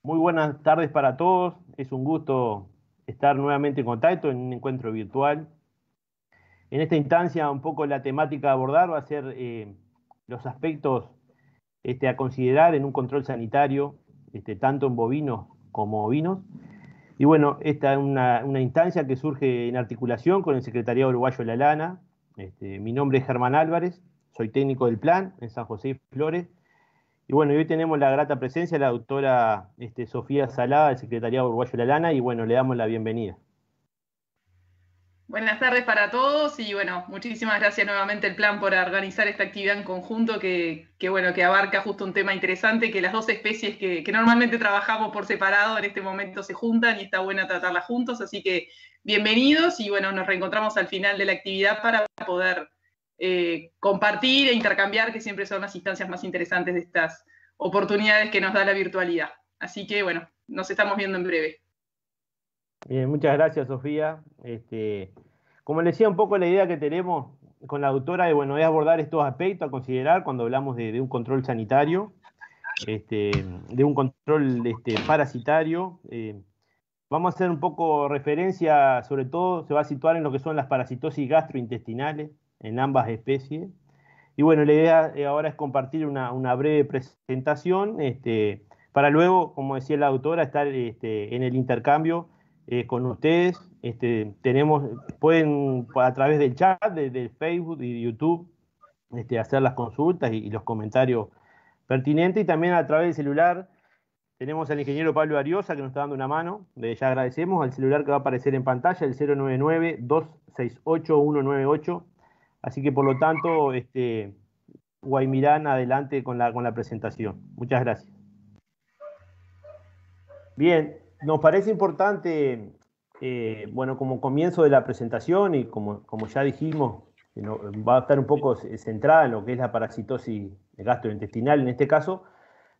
Muy buenas tardes para todos. Es un gusto estar nuevamente en contacto en un encuentro virtual. En esta instancia, un poco la temática a abordar va a ser los aspectos a considerar en un control sanitario, tanto en bovinos como ovinos. Y bueno, esta es una instancia que surge en articulación con el Secretariado Uruguayo de la Lana. Mi nombre es Germán Álvarez, soy técnico del plan en San José y Flores. Y bueno, y hoy tenemos la grata presencia de la doctora Sofía Salada, del Secretariado Uruguayo de la Lana, y bueno, le damos la bienvenida. Buenas tardes para todos y bueno, muchísimas gracias nuevamente el plan por organizar esta actividad en conjunto bueno, que abarca justo un tema interesante, que las dos especies que normalmente trabajamos por separado en este momento se juntan y está bueno tratarlas juntos, así que bienvenidos y bueno, nos reencontramos al final de la actividad para poder compartir e intercambiar, que siempre son las instancias más interesantes de estas oportunidades que nos da la virtualidad. Así que bueno, nos estamos viendo en breve. Bien, muchas gracias, Sofía. Como le decía, un poco la idea que tenemos con la doctora bueno, es abordar estos aspectos a considerar cuando hablamos de un control sanitario, de un control parasitario. Vamos a hacer un poco referencia, sobre todo se va a situar en lo que son las parasitosis gastrointestinales en ambas especies. Y bueno, la idea ahora es compartir una breve presentación, para luego, como decía la autora, estar en el intercambio con ustedes. Pueden a través del chat, de Facebook y de YouTube, hacer las consultas y los comentarios pertinentes. Y también a través del celular tenemos al ingeniero Pablo Ariosa que nos está dando una mano. Ya agradecemos al celular que va a aparecer en pantalla, el 099-268-198. Así que por lo tanto, Guaymirán, adelante con la presentación. Muchas gracias. Bien, nos parece importante, bueno, como comienzo de la presentación y como ya dijimos, va a estar un poco centrada en lo que es la parasitosis gastrointestinal en este caso,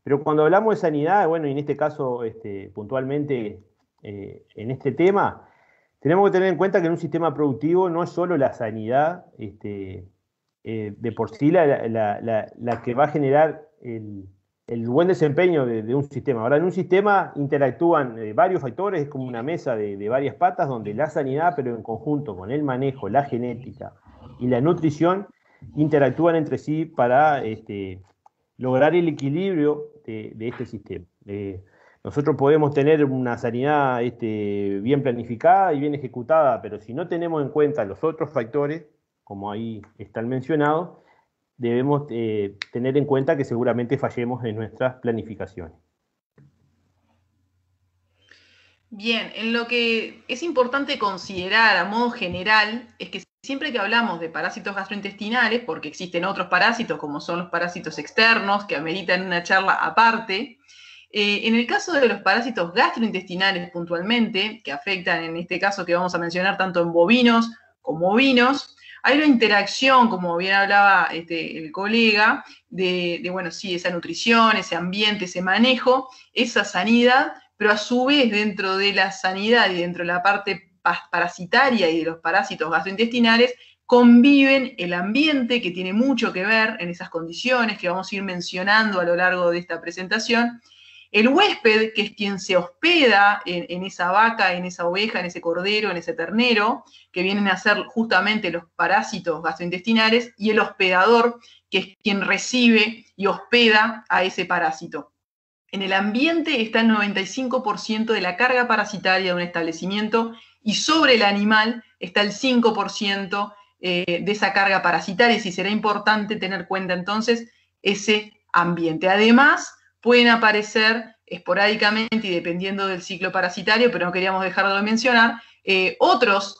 pero cuando hablamos de sanidad, bueno, y en este caso puntualmente en este tema, tenemos que tener en cuenta que en un sistema productivo no es solo la sanidad de por sí la que va a generar el buen desempeño de un sistema. Ahora, en un sistema interactúan varios factores, es como una mesa de varias patas, donde la sanidad, pero en conjunto con el manejo, la genética y la nutrición, interactúan entre sí para lograr el equilibrio de este sistema. Nosotros podemos tener una sanidad bien planificada y bien ejecutada, pero si no tenemos en cuenta los otros factores, como ahí están mencionados, debemos tener en cuenta que seguramente fallemos en nuestras planificaciones. Bien, en lo que es importante considerar a modo general es que siempre que hablamos de parásitos gastrointestinales, porque existen otros parásitos como son los parásitos externos que ameritan una charla aparte, en el caso de los parásitos gastrointestinales puntualmente, que afectan en este caso que vamos a mencionar tanto en bovinos como ovinos, hay una interacción, como bien hablaba el colega, bueno, sí, esa nutrición, ese ambiente, ese manejo, esa sanidad, pero a su vez dentro de la sanidad y dentro de la parte parasitaria y de los parásitos gastrointestinales, conviven el ambiente, que tiene mucho que ver en esas condiciones que vamos a ir mencionando a lo largo de esta presentación, el huésped, que es quien se hospeda en esa vaca, en esa oveja, en ese cordero, en ese ternero, que vienen a ser justamente los parásitos gastrointestinales, y el hospedador, que es quien recibe y hospeda a ese parásito. En el ambiente está el 95% de la carga parasitaria de un establecimiento y sobre el animal está el 5% de esa carga parasitaria, y será importante tener cuenta entonces ese ambiente. Además, pueden aparecer esporádicamente y dependiendo del ciclo parasitario, pero no queríamos dejarlo de mencionar, otros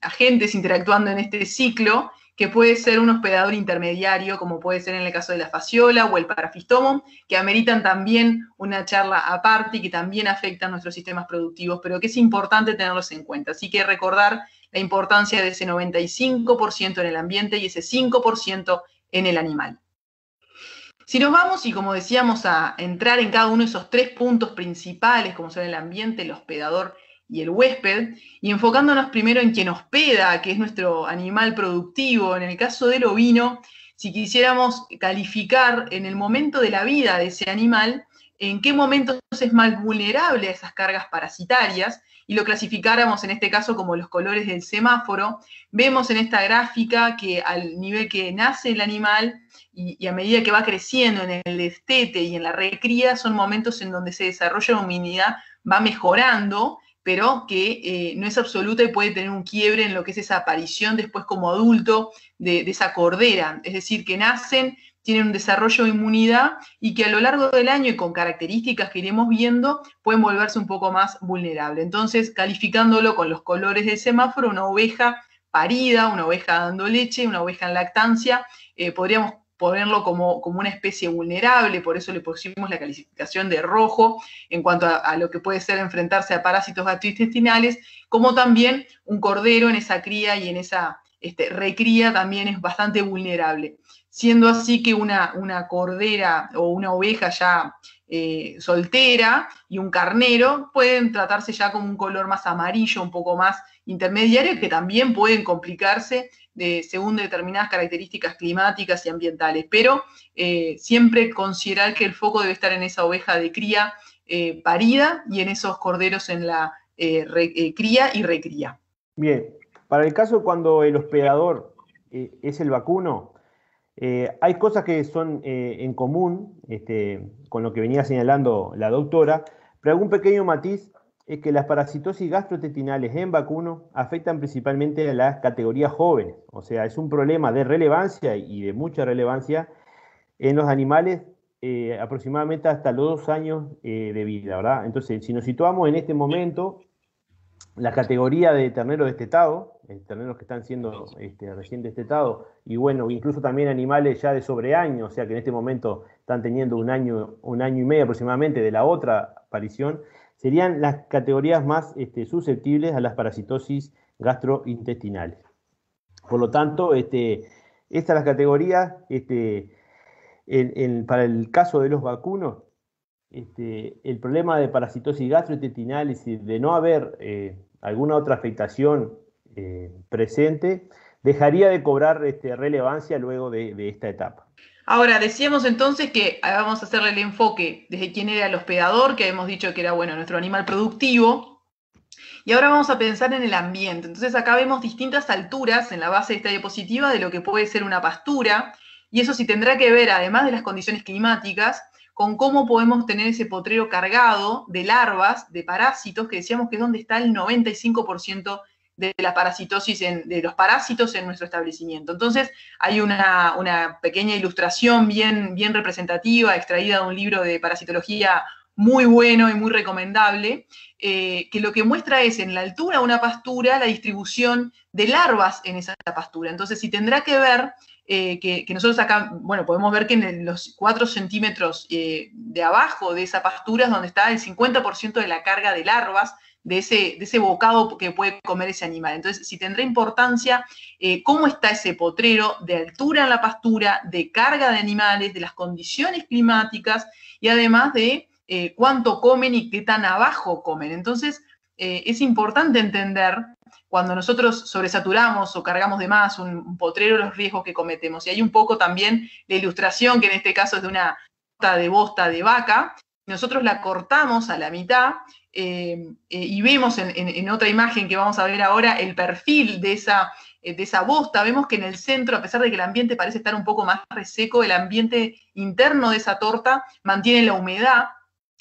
agentes interactuando en este ciclo, que puede ser un hospedador intermediario, como puede ser en el caso de la fasciola o el parafistomum, que ameritan también una charla aparte y que también afectan nuestros sistemas productivos, pero que es importante tenerlos en cuenta. Así que recordar la importancia de ese 95% en el ambiente y ese 5% en el animal. Si nos vamos, y como decíamos, a entrar en cada uno de esos tres puntos principales, como son el ambiente, el hospedador y el huésped, y enfocándonos primero en quien hospeda, que es nuestro animal productivo, en el caso del ovino, si quisiéramos calificar en el momento de la vida de ese animal, en qué momentos es más vulnerable a esas cargas parasitarias, y lo clasificáramos en este caso como los colores del semáforo. Vemos en esta gráfica que al nivel que nace el animal y a medida que va creciendo en el destete y en la recría, son momentos en donde ese desarrollo de inmunidad va mejorando, pero que no es absoluta y puede tener un quiebre en lo que es esa aparición después como adulto de esa cordera. Es decir, que nacen, tienen un desarrollo de inmunidad y que a lo largo del año y con características que iremos viendo pueden volverse un poco más vulnerables. Entonces, calificándolo con los colores del semáforo, una oveja parida, una oveja dando leche, una oveja en lactancia, podríamos ponerlo como una especie vulnerable, por eso le pusimos la calificación de rojo en cuanto a lo que puede ser enfrentarse a parásitos gastrointestinales, como también un cordero en esa cría y en esa recría también es bastante vulnerable. Siendo así que una cordera o una oveja ya soltera y un carnero pueden tratarse ya como un color más amarillo, un poco más intermediario, que también pueden complicarse según determinadas características climáticas y ambientales, pero siempre considerar que el foco debe estar en esa oveja de cría parida y en esos corderos en la cría y recría. Bien, para el caso cuando el hospedador es el vacuno, hay cosas que son en común con lo que venía señalando la doctora, pero algún pequeño matiz es que las parasitosis gastrointestinales en vacuno afectan principalmente a las categorías jóvenes, o sea, es un problema de relevancia y de mucha relevancia en los animales aproximadamente hasta los 2 años de vida, ¿verdad? Entonces, si nos situamos en este momento, la categoría de terneros destetados, terneros que están siendo recién destetados, y bueno, incluso también animales ya de sobreaño, o sea que en este momento están teniendo un año y medio aproximadamente de la otra aparición, serían las categorías más susceptibles a las parasitosis gastrointestinales. Por lo tanto, estas las categorías, para el caso de los vacunos, el problema de parasitosis gastrointestinales y de no haber alguna otra afectación presente, dejaría de cobrar relevancia luego de esta etapa. Ahora, decíamos entonces que vamos a hacerle el enfoque desde quién era el hospedador, que hemos dicho que era, bueno, nuestro animal productivo, y ahora vamos a pensar en el ambiente. Entonces acá vemos distintas alturas en la base de esta diapositiva de lo que puede ser una pastura, y eso sí tendrá que ver, además de las condiciones climáticas, con cómo podemos tener ese potrero cargado de larvas, de parásitos, que decíamos que es donde está el 95% de la parasitosis, de los parásitos en nuestro establecimiento. Entonces, hay una pequeña ilustración bien representativa, extraída de un libro de parasitología muy bueno y muy recomendable, que lo que muestra es en la altura de una pastura la distribución de larvas en esa pastura. Entonces, si tendrá que ver que nosotros acá, bueno, podemos ver que en los 4 centímetros de abajo de esa pastura es donde está el 50% de la carga de larvas de ese bocado que puede comer ese animal. Entonces, si tendrá importancia cómo está ese potrero de altura en la pastura, de carga de animales, de las condiciones climáticas y además de cuánto comen y qué tan abajo comen. Entonces, es importante entender cuando nosotros sobresaturamos o cargamos de más un potrero, los riesgos que cometemos. Y hay un poco también la ilustración, que en este caso es de una bosta de vaca. Nosotros la cortamos a la mitad y vemos en otra imagen que vamos a ver ahora el perfil de esa bosta. Vemos que en el centro, a pesar de que el ambiente parece estar un poco más reseco, el ambiente interno de esa torta mantiene la humedad,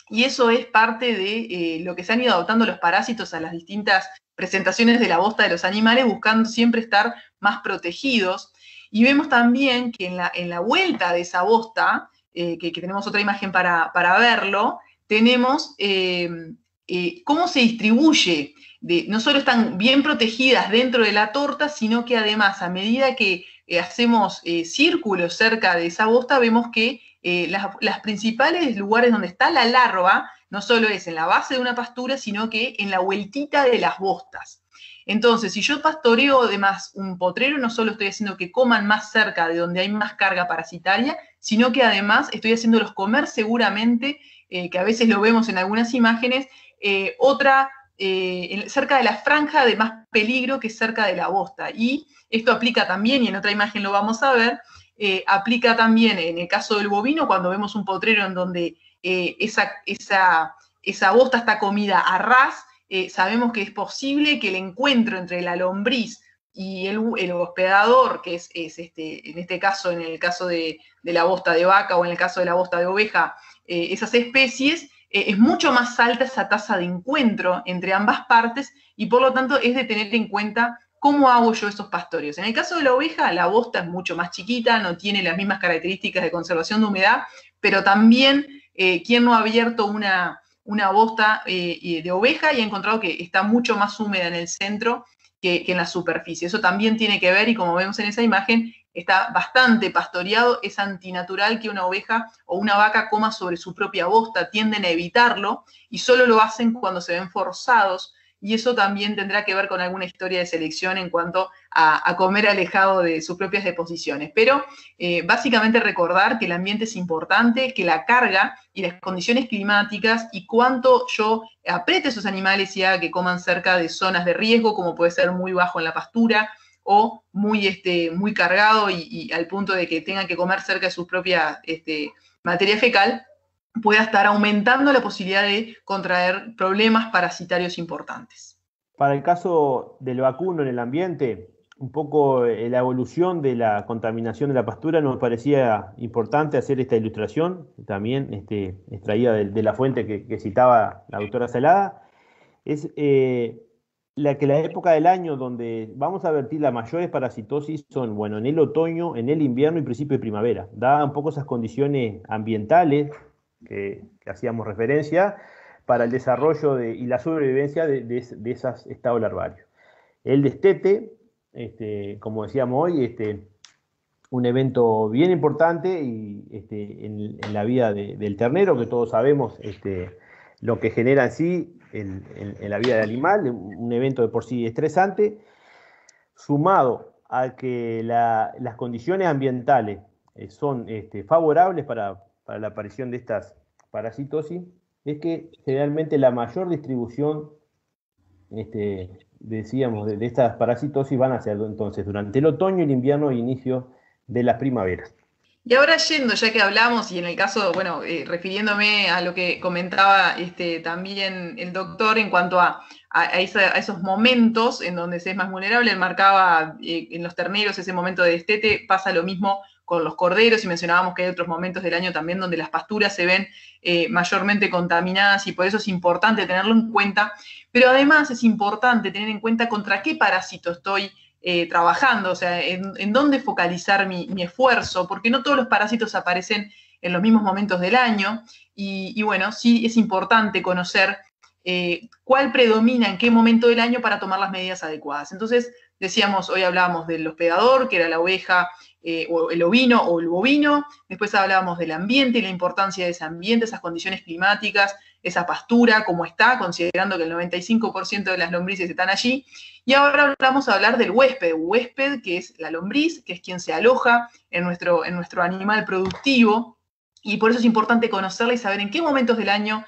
y eso es parte de lo que se han ido adoptando los parásitos a las distintas presentaciones de la bosta de los animales, buscando siempre estar más protegidos. Y vemos también que en la vuelta de esa bosta, que tenemos otra imagen para verlo, tenemos cómo se distribuye. No solo están bien protegidas dentro de la torta, sino que además, a medida que hacemos círculos cerca de esa bosta, vemos que las principales lugares donde está la larva no solo es en la base de una pastura, sino que en la vueltita de las bostas. Entonces, si yo pastoreo además un potrero, no solo estoy haciendo que coman más cerca de donde hay más carga parasitaria, sino que además estoy haciéndolos comer seguramente, que a veces lo vemos en algunas imágenes, cerca de la franja de más peligro, que es cerca de la bosta. Y esto aplica también, y en otra imagen lo vamos a ver, aplica también en el caso del bovino, cuando vemos un potrero en donde esa bosta está comida a ras, sabemos que es posible que el encuentro entre la lombriz y el hospedador, que es en este caso, en el caso de la bosta de vaca o en el caso de la bosta de oveja, esas especies, es mucho más alta esa tasa de encuentro entre ambas partes y por lo tanto es de tener en cuenta cómo hago yo esos pastoreos. En el caso de la oveja, la bosta es mucho más chiquita, no tiene las mismas características de conservación de humedad, pero también, ¿quién no ha abierto una bosta de oveja y ha encontrado que está mucho más húmeda en el centro que en la superficie? Eso también tiene que ver, y como vemos en esa imagen, está bastante pastoreado, es antinatural que una oveja o una vaca coma sobre su propia bosta, tienden a evitarlo y solo lo hacen cuando se ven forzados, y eso también tendrá que ver con alguna historia de selección en cuanto a comer alejado de sus propias deposiciones. Pero básicamente recordar que el ambiente es importante, que la carga y las condiciones climáticas y cuánto yo apriete a esos animales y haga que coman cerca de zonas de riesgo, como puede ser muy bajo en la pastura, o muy cargado y al punto de que tengan que comer cerca de su propia materia fecal, pueda estar aumentando la posibilidad de contraer problemas parasitarios importantes. Para el caso del vacuno en el ambiente, un poco la evolución de la contaminación de la pastura, nos parecía importante hacer esta ilustración, también extraída de la fuente que citaba la doctora Celada. Es la época del año donde vamos a vertir las mayores parasitosis son, bueno, en el otoño, en el invierno y principio de primavera. Da un poco esas condiciones ambientales que hacíamos referencia para el desarrollo y la sobrevivencia de esos estados larvarios. El destete, como decíamos hoy, un evento bien importante y, en la vida del ternero, que todos sabemos lo que genera en sí en la vida del animal, un evento de por sí estresante, sumado a que las condiciones ambientales son favorables para la aparición de estas parasitosis, es que generalmente la mayor distribución, decíamos, de estas parasitosis van a ser entonces durante el otoño, el invierno e inicio de las primaveras. Y ahora yendo, ya que hablamos, y en el caso, bueno, refiriéndome a lo que comentaba también el doctor en cuanto a esos momentos en donde se es más vulnerable, él marcaba en los terneros ese momento de destete, pasa lo mismo con los corderos, y mencionábamos que hay otros momentos del año también donde las pasturas se ven mayormente contaminadas, y por eso es importante tenerlo en cuenta, pero además es importante tener en cuenta contra qué parásito estoy trabajando, o sea, en dónde focalizar mi esfuerzo, porque no todos los parásitos aparecen en los mismos momentos del año, y bueno, sí es importante conocer cuál predomina en qué momento del año para tomar las medidas adecuadas. Entonces, decíamos, hoy hablábamos del hospedador, que era la oveja, o el ovino o el bovino, después hablábamos del ambiente y la importancia de ese ambiente, esas condiciones climáticas, esa pastura, cómo está, considerando que el 95% de las lombrices están allí. Y ahora vamos a hablar del huésped, que es la lombriz, que es quien se aloja en nuestro animal productivo, y por eso es importante conocerla y saber en qué momentos del año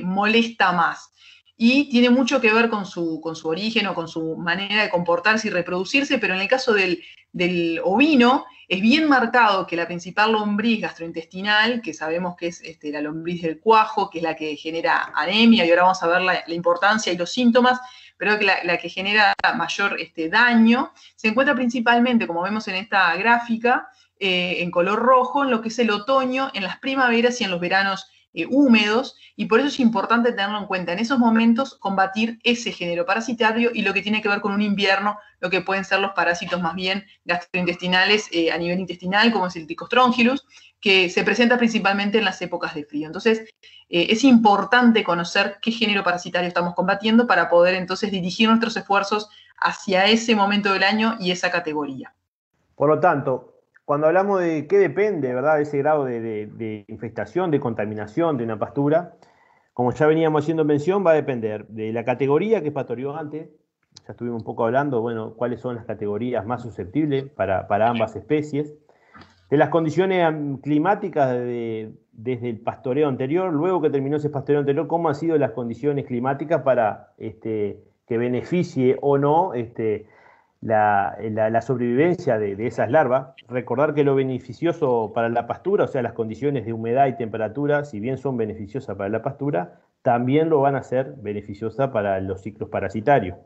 molesta más. Y tiene mucho que ver con su origen o con su manera de comportarse y reproducirse, pero en el caso del ovino, es bien marcado que la principal lombriz gastrointestinal, que sabemos que es la lombriz del cuajo, que es la que genera anemia, y ahora vamos a ver la importancia y los síntomas, pero que la que genera mayor daño, se encuentra principalmente, como vemos en esta gráfica, en color rojo, en lo que es el otoño, en las primaveras y en los veranos húmedos, y por eso es importante tenerlo en cuenta. En esos momentos combatir ese género parasitario y lo que tiene que ver con un invierno, lo que pueden ser los parásitos más bien gastrointestinales a nivel intestinal, como es el Ticostrongylus, que se presenta principalmente en las épocas de frío. Entonces, es importante conocer qué género parasitario estamos combatiendo para poder entonces dirigir nuestros esfuerzos hacia ese momento del año y esa categoría. Por lo tanto, cuando hablamos de qué depende, ¿verdad?, de ese grado de infestación, de contaminación de una pastura, como ya veníamos haciendo mención, va a depender de la categoría que pastoreó antes. Ya estuvimos un poco hablando, bueno, cuáles son las categorías más susceptibles para ambas especies, de las condiciones climáticas desde el pastoreo anterior, luego que terminó ese pastoreo anterior, cómo han sido las condiciones climáticas para que beneficie o no la sobrevivencia de esas larvas. Recordar que lo beneficioso para la pastura, o sea, las condiciones de humedad y temperatura, si bien son beneficiosas para la pastura, también lo van a ser beneficiosas para los ciclos parasitarios.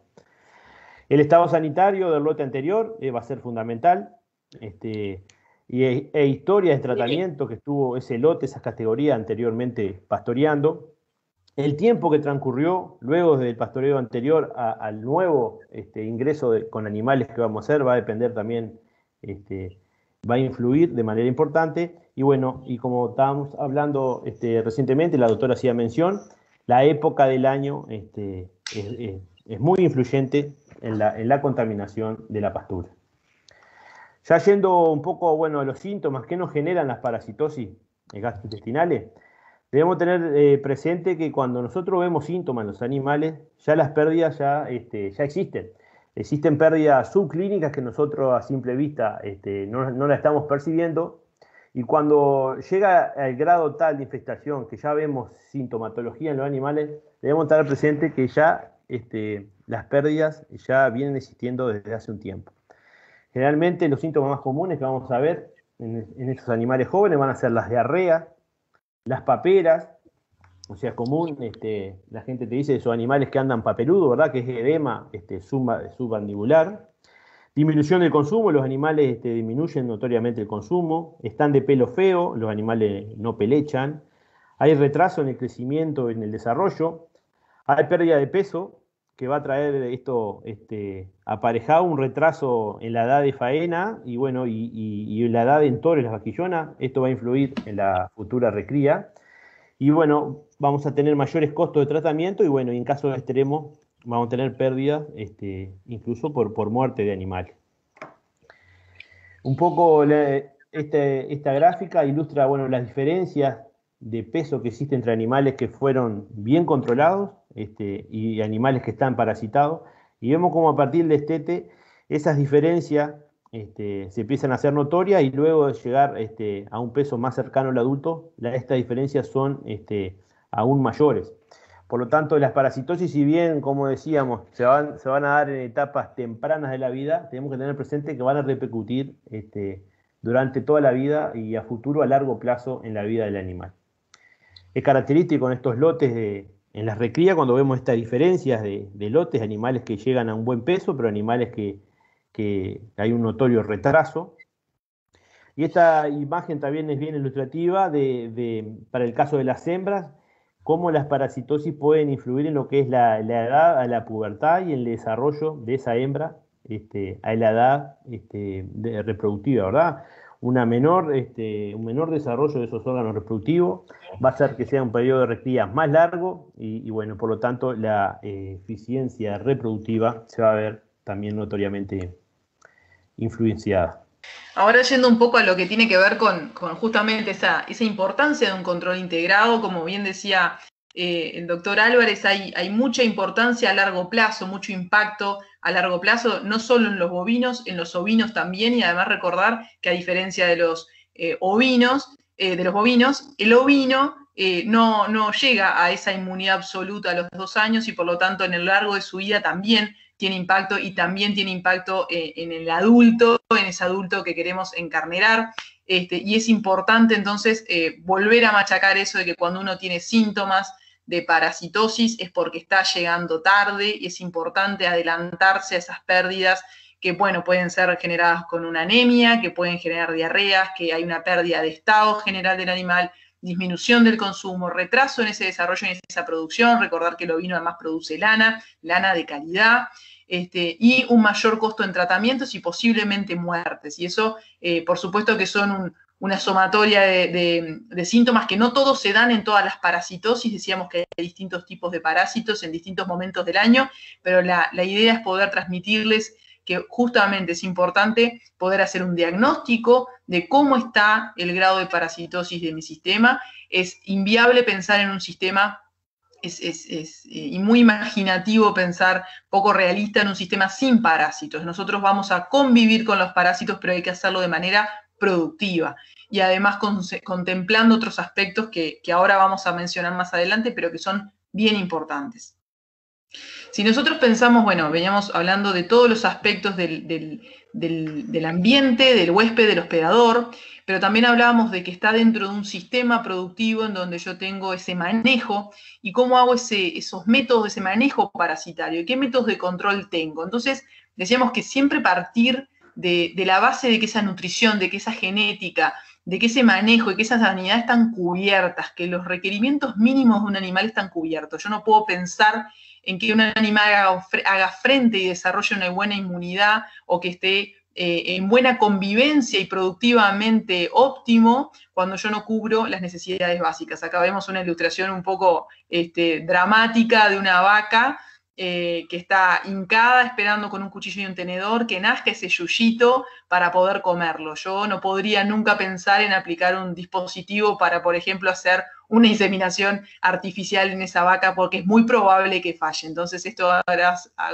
El estado sanitario del lote anterior va a ser fundamental, e historias de tratamiento que estuvo ese lote, esas categorías anteriormente pastoreando. El tiempo que transcurrió luego del pastoreo anterior al nuevo ingreso con animales que vamos a hacer va a depender también, va a influir de manera importante. Y bueno, y como estábamos hablando recientemente, la doctora hacía mención, la época del año es muy influyente en la contaminación de la pastura. Ya yendo un poco, bueno, a los síntomas que nos generan las parasitosis gastrointestinales, debemos tener presente que cuando nosotros vemos síntomas en los animales, ya las pérdidas ya existen. Existen pérdidas subclínicas que nosotros a simple vista no la estamos percibiendo, y cuando llega al grado tal de infestación que ya vemos sintomatología en los animales, debemos tener presente que ya las pérdidas ya vienen existiendo desde hace un tiempo. Generalmente los síntomas más comunes que vamos a ver en estos animales jóvenes van a ser las diarreas, las paperas, o sea, es común, la gente te dice de esos animales que andan papeludos, ¿verdad? Que es edema submandibular. Disminución del consumo, los animales disminuyen notoriamente el consumo. Están de pelo feo, los animales no pelechan. Hay retraso en el crecimiento, en el desarrollo. Hay pérdida de peso, que va a traer esto aparejado un retraso en la edad de faena y bueno, y la edad en toros y las vaquillonas. Esto va a influir en la futura recría. Y bueno, vamos a tener mayores costos de tratamiento y bueno, y en caso de extremo vamos a tener pérdidas incluso por muerte de animales. Un poco esta gráfica ilustra, bueno, las diferencias de peso que existen entre animales que fueron bien controlados y animales que están parasitados, y vemos como a partir del destete esas diferencias se empiezan a hacer notorias, y luego de llegar a un peso más cercano al adulto, estas diferencias son aún mayores. Por lo tanto, las parasitosis, si bien, como decíamos, se van a dar en etapas tempranas de la vida, tenemos que tener presente que van a repercutir durante toda la vida y a futuro, a largo plazo, en la vida del animal. Es característico en estos lotes, en las recrías, cuando vemos estas diferencias de lotes, animales que llegan a un buen peso, pero animales que hay un notorio retraso. Y esta imagen también es bien ilustrativa para el caso de las hembras, cómo las parasitosis pueden influir en lo que es la edad a la pubertad y el desarrollo de esa hembra a la edad reproductiva, ¿verdad? Un menor desarrollo de esos órganos reproductivos va a hacer que sea un periodo de recría más largo y bueno, por lo tanto la eficiencia reproductiva se va a ver también notoriamente influenciada. Ahora yendo un poco a lo que tiene que ver con justamente esa importancia de un control integrado, como bien decía el doctor Álvarez, hay mucha importancia a largo plazo, mucho impacto a largo plazo, no solo en los bovinos, en los ovinos también, y además recordar que a diferencia de los bovinos, el ovino no llega a esa inmunidad absoluta a los 2 años y por lo tanto en el largo de su vida también tiene impacto, y también tiene impacto en el adulto, en ese adulto que queremos encarnerar. Y es importante entonces volver a machacar eso de que cuando uno tiene síntomas de parasitosis es porque está llegando tarde, y es importante adelantarse a esas pérdidas que, bueno, pueden ser generadas con una anemia, que pueden generar diarreas, que hay una pérdida de estado general del animal, disminución del consumo, retraso en ese desarrollo y en esa producción. Recordar que el ovino además produce lana de calidad, y un mayor costo en tratamientos y posiblemente muertes. Y eso, por supuesto que son una sumatoria de síntomas que no todos se dan en todas las parasitosis. Decíamos que hay distintos tipos de parásitos en distintos momentos del año, pero la idea es poder transmitirles que justamente es importante poder hacer un diagnóstico de cómo está el grado de parasitosis de mi sistema. Es inviable pensar en un sistema, y muy imaginativo pensar, poco realista, en un sistema sin parásitos. Nosotros vamos a convivir con los parásitos, pero hay que hacerlo de manera productiva y además contemplando otros aspectos que ahora vamos a mencionar más adelante, pero que son bien importantes. Si nosotros pensamos, bueno, veníamos hablando de todos los aspectos del ambiente, del huésped, del hospedador, pero también hablábamos de que está dentro de un sistema productivo en donde yo tengo ese manejo y cómo hago esos métodos de ese manejo parasitario y qué métodos de control tengo. Entonces, decíamos que siempre partir de la base de que esa nutrición, de que esa genética, de que ese manejo y que esas sanidades están cubiertas, que los requerimientos mínimos de un animal están cubiertos. Yo no puedo pensar en que un animal haga frente y desarrolle una buena inmunidad o que esté en buena convivencia y productivamente óptimo cuando yo no cubro las necesidades básicas. Acá vemos una ilustración un poco dramática de una vaca que está hincada esperando con un cuchillo y un tenedor que nazca ese yuyito para poder comerlo. Yo no podría nunca pensar en aplicar un dispositivo para, por ejemplo, hacer una inseminación artificial en esa vaca porque es muy probable que falle. Entonces esto a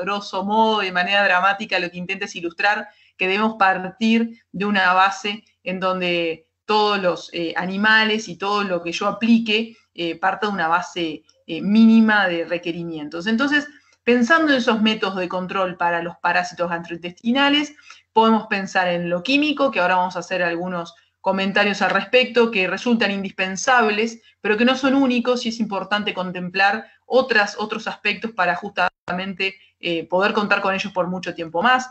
grosso modo, de manera dramática, lo que intenta es ilustrar que debemos partir de una base en donde todos los animales y todo lo que yo aplique parta de una base mínima de requerimientos. Entonces, pensando en esos métodos de control para los parásitos gastrointestinales, podemos pensar en lo químico, que ahora vamos a hacer algunos comentarios al respecto, que resultan indispensables, pero que no son únicos y es importante contemplar otros aspectos para justamente poder contar con ellos por mucho tiempo más.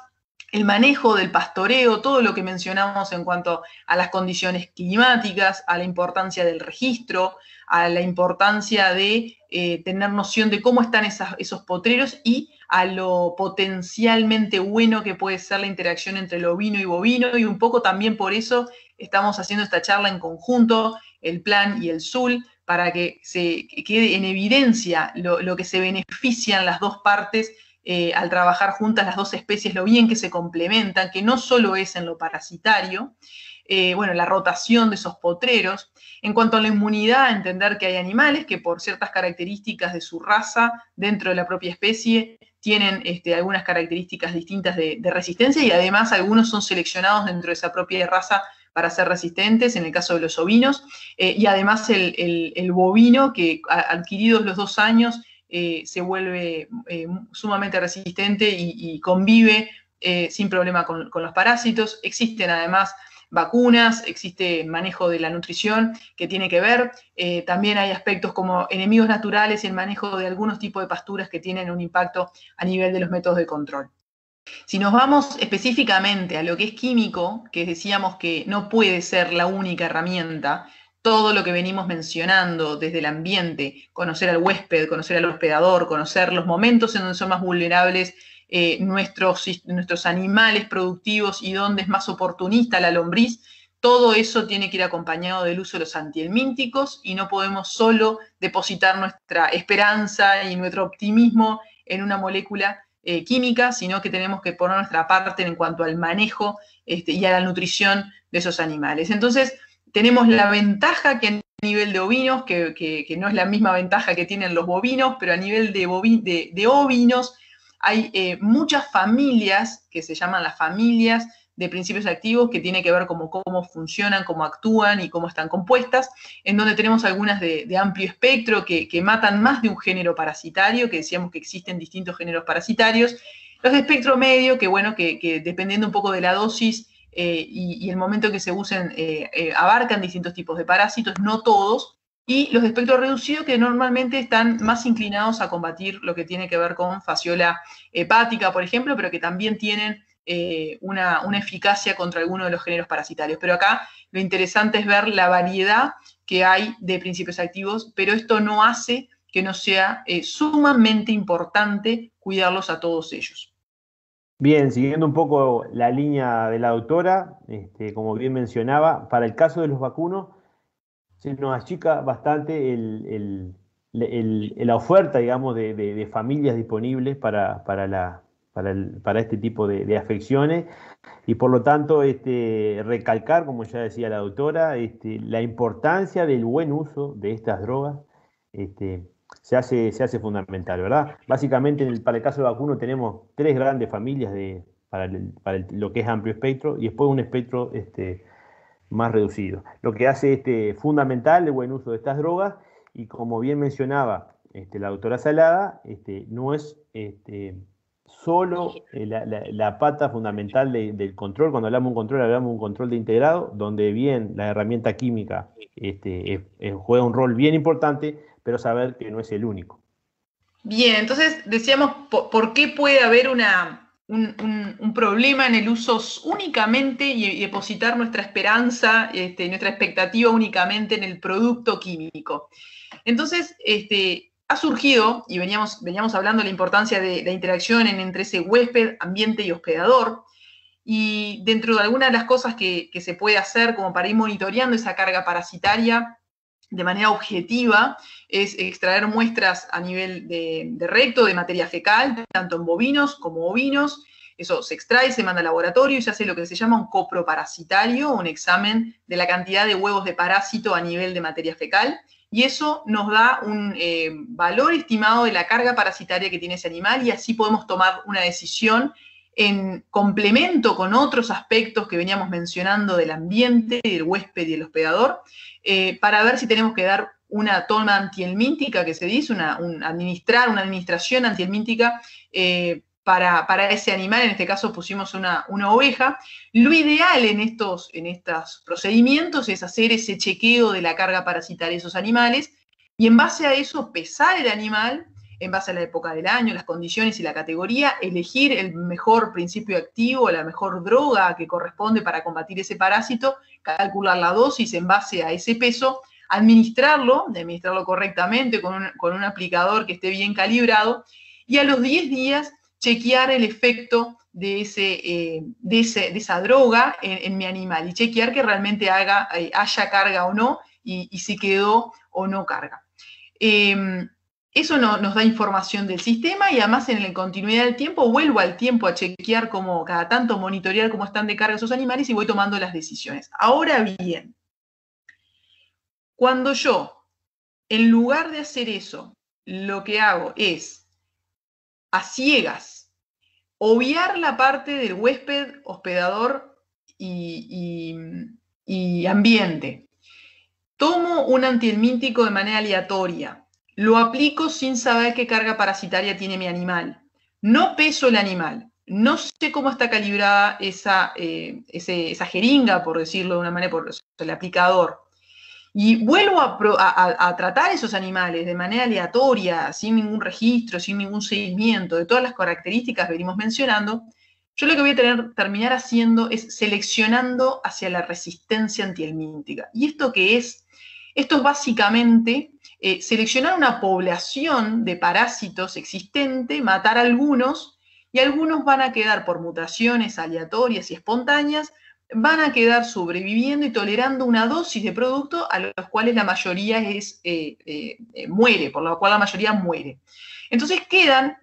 El manejo del pastoreo, todo lo que mencionamos en cuanto a las condiciones climáticas, a la importancia del registro, a la importancia de tener noción de cómo están esos potreros y a lo potencialmente bueno que puede ser la interacción entre lo ovino y bovino, y un poco también por eso estamos haciendo esta charla en conjunto, el plan y el SUL, para que se quede en evidencia lo que se benefician las dos partes al trabajar juntas las dos especies, lo bien que se complementan, que no solo es en lo parasitario, bueno, la rotación de esos potreros. En cuanto a la inmunidad, entender que hay animales que por ciertas características de su raza dentro de la propia especie tienen algunas características distintas de resistencia y además algunos son seleccionados dentro de esa propia raza para ser resistentes, en el caso de los ovinos, y además el bovino que adquiridos los 2 años se vuelve sumamente resistente y convive sin problema con los parásitos. Existen además vacunas, existe manejo de la nutrición que tiene que ver. También hay aspectos como enemigos naturales y el manejo de algunos tipos de pasturas que tienen un impacto a nivel de los métodos de control. Si nos vamos específicamente a lo que es químico, que decíamos que no puede ser la única herramienta, todo lo que venimos mencionando desde el ambiente, conocer al huésped, conocer al hospedador, conocer los momentos en donde son más vulnerables nuestros animales productivos y donde es más oportunista la lombriz, todo eso tiene que ir acompañado del uso de los antihelmínticos y no podemos solo depositar nuestra esperanza y nuestro optimismo en una molécula química, sino que tenemos que poner nuestra parte en cuanto al manejo y a la nutrición de esos animales. Entonces, tenemos la ventaja que a nivel de ovinos, que no es la misma ventaja que tienen los bovinos, pero a nivel de ovinos hay muchas familias que se llaman las familias de principios activos que tiene que ver cómo funcionan, cómo actúan y cómo están compuestas, en donde tenemos algunas de amplio espectro que matan más de un género parasitario, que decíamos que existen distintos géneros parasitarios, los de espectro medio, que bueno, que dependiendo un poco de la dosis y el momento en que se usen, abarcan distintos tipos de parásitos, no todos, y los de espectro reducido que normalmente están más inclinados a combatir lo que tiene que ver con fasciola hepática, por ejemplo, pero que también tienen una eficacia contra alguno de los géneros parasitarios. Pero acá lo interesante es ver la variedad que hay de principios activos, pero esto no hace que no sea sumamente importante cuidarlos a todos ellos. Bien, siguiendo un poco la línea de la doctora, como bien mencionaba, para el caso de los vacunos, se nos achica bastante la oferta, digamos, de familias disponibles para este tipo de afecciones y por lo tanto recalcar, como ya decía la doctora, la importancia del buen uso de estas drogas se hace fundamental, ¿verdad? Básicamente para el caso de vacuno tenemos 3 grandes familias para lo que es amplio espectro y después un espectro más reducido. Lo que hace fundamental el buen uso de estas drogas y como bien mencionaba la doctora Salada, no es solo la pata fundamental del control. Cuando hablamos de un control, hablamos de un control de integrado, donde bien la herramienta química juega un rol bien importante, pero saber que no es el único. Bien, entonces decíamos, ¿por qué puede haber un problema en el uso únicamente y depositar nuestra esperanza, nuestra expectativa únicamente en el producto químico? Entonces, ha surgido, y veníamos hablando de la importancia de la interacción entre ese huésped, ambiente y hospedador, y dentro de algunas de las cosas que se puede hacer como para ir monitoreando esa carga parasitaria de manera objetiva, es extraer muestras a nivel de recto, de materia fecal, tanto en bovinos como ovinos. Eso se extrae, se manda al laboratorio y se hace lo que se llama un coproparasitario, un examen de la cantidad de huevos de parásito a nivel de materia fecal. Y eso nos da un valor estimado de la carga parasitaria que tiene ese animal y así podemos tomar una decisión en complemento con otros aspectos que veníamos mencionando del ambiente, del huésped y del hospedador, para ver si tenemos que dar una toma antihelmíntica, que se dice, una administración antihelmíntica para ese animal. En este caso pusimos una oveja. Lo ideal en estos procedimientos es hacer ese chequeo de la carga parasitaria de esos animales y en base a eso pesar el animal, en base a la época del año, las condiciones y la categoría, elegir el mejor principio activo, la mejor droga que corresponde para combatir ese parásito, calcular la dosis en base a ese peso, administrarlo correctamente con un aplicador que esté bien calibrado, y a los 10 días chequear el efecto de esa droga en mi animal y chequear que realmente haya carga o no y si quedó o no carga. Eso nos da información del sistema y además en la continuidad del tiempo vuelvo al tiempo a chequear cada tanto monitorear cómo están de carga esos animales y voy tomando las decisiones. Ahora bien, cuando yo, en lugar de hacer eso, lo que hago es, a ciegas, obviar la parte del huésped, hospedador y ambiente, tomo un antihelmíntico de manera aleatoria, lo aplico sin saber qué carga parasitaria tiene mi animal. No peso el animal. No sé cómo está calibrada esa jeringa, por decirlo de una manera, por el aplicador. Y vuelvo a tratar esos animales de manera aleatoria, sin ningún registro, sin ningún seguimiento, de todas las características que venimos mencionando. Yo lo que voy a terminar haciendo es seleccionando hacia la resistencia antihelmíntica. ¿Y esto qué es? Esto es básicamente seleccionar una población de parásitos existente, matar algunos, y algunos van a quedar por mutaciones aleatorias y espontáneas, van a quedar sobreviviendo y tolerando una dosis de producto a los cuales la mayoría muere, por lo cual la mayoría muere. Entonces quedan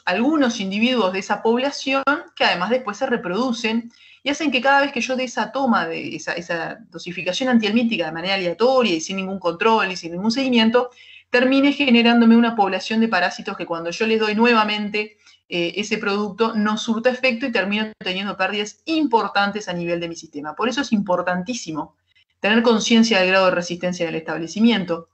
algunos individuos de esa población que además después se reproducen y hacen que cada vez que yo dé esa toma de esa dosificación antihelmíntica de manera aleatoria y sin ningún control y sin ningún seguimiento, termine generándome una población de parásitos que cuando yo les doy nuevamente ese producto no surta efecto y termino teniendo pérdidas importantes a nivel de mi sistema. Por eso es importantísimo tener conciencia del grado de resistencia del establecimiento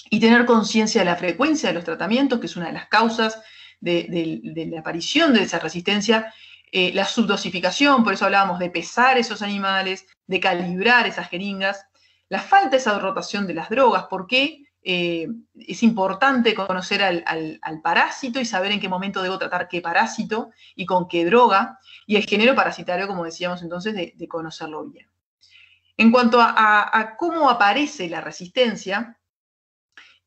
y tener conciencia de la frecuencia de los tratamientos, que es una de las causas de la aparición de esa resistencia. La subdosificación, por eso hablábamos de pesar esos animales, de calibrar esas jeringas, la falta de esa rotación de las drogas, porque es importante conocer al parásito y saber en qué momento debo tratar qué parásito y con qué droga, y el género parasitario, como decíamos entonces, de conocerlo bien. En cuanto a cómo aparece la resistencia,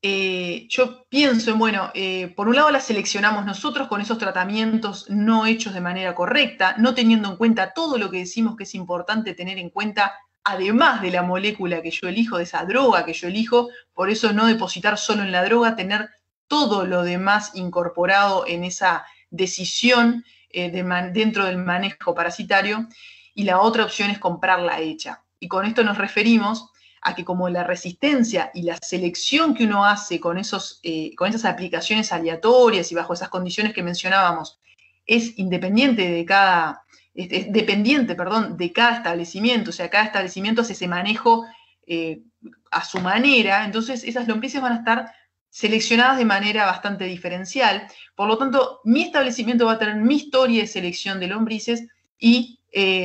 yo pienso en, por un lado la seleccionamos nosotros con esos tratamientos no hechos de manera correcta, no teniendo en cuenta todo lo que decimos que es importante tener en cuenta, además de la molécula que yo elijo, de esa droga que yo elijo, por eso no depositar solo en la droga, tener todo lo demás incorporado en esa decisión dentro del manejo parasitario, y la otra opción es comprarla hecha. Y con esto nos referimos a que como la resistencia y la selección que uno hace con esas aplicaciones aleatorias y bajo esas condiciones que mencionábamos es dependiente de cada establecimiento, o sea, cada establecimiento hace ese manejo a su manera, entonces esas lombrices van a estar seleccionadas de manera bastante diferencial. Por lo tanto, mi establecimiento va a tener mi historia de selección de lombrices y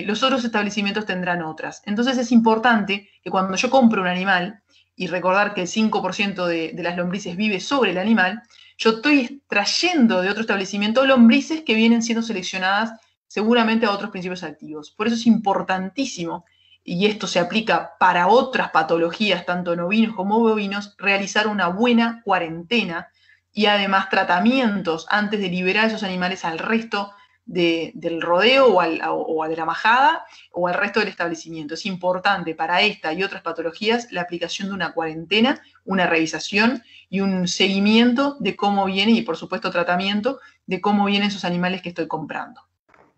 los otros establecimientos tendrán otras. Entonces es importante que cuando yo compro un animal, y recordar que el 5% de las lombrices vive sobre el animal, yo estoy extrayendo de otro establecimiento lombrices que vienen siendo seleccionadas seguramente a otros principios activos. Por eso es importantísimo, y esto se aplica para otras patologías, tanto en ovinos como bovinos, realizar una buena cuarentena y además tratamientos antes de liberar a esos animales al resto del rodeo o a de la majada o al resto del establecimiento. Es importante para esta y otras patologías la aplicación de una cuarentena, una revisación y un seguimiento de cómo viene, y por supuesto tratamiento, de cómo vienen esos animales que estoy comprando.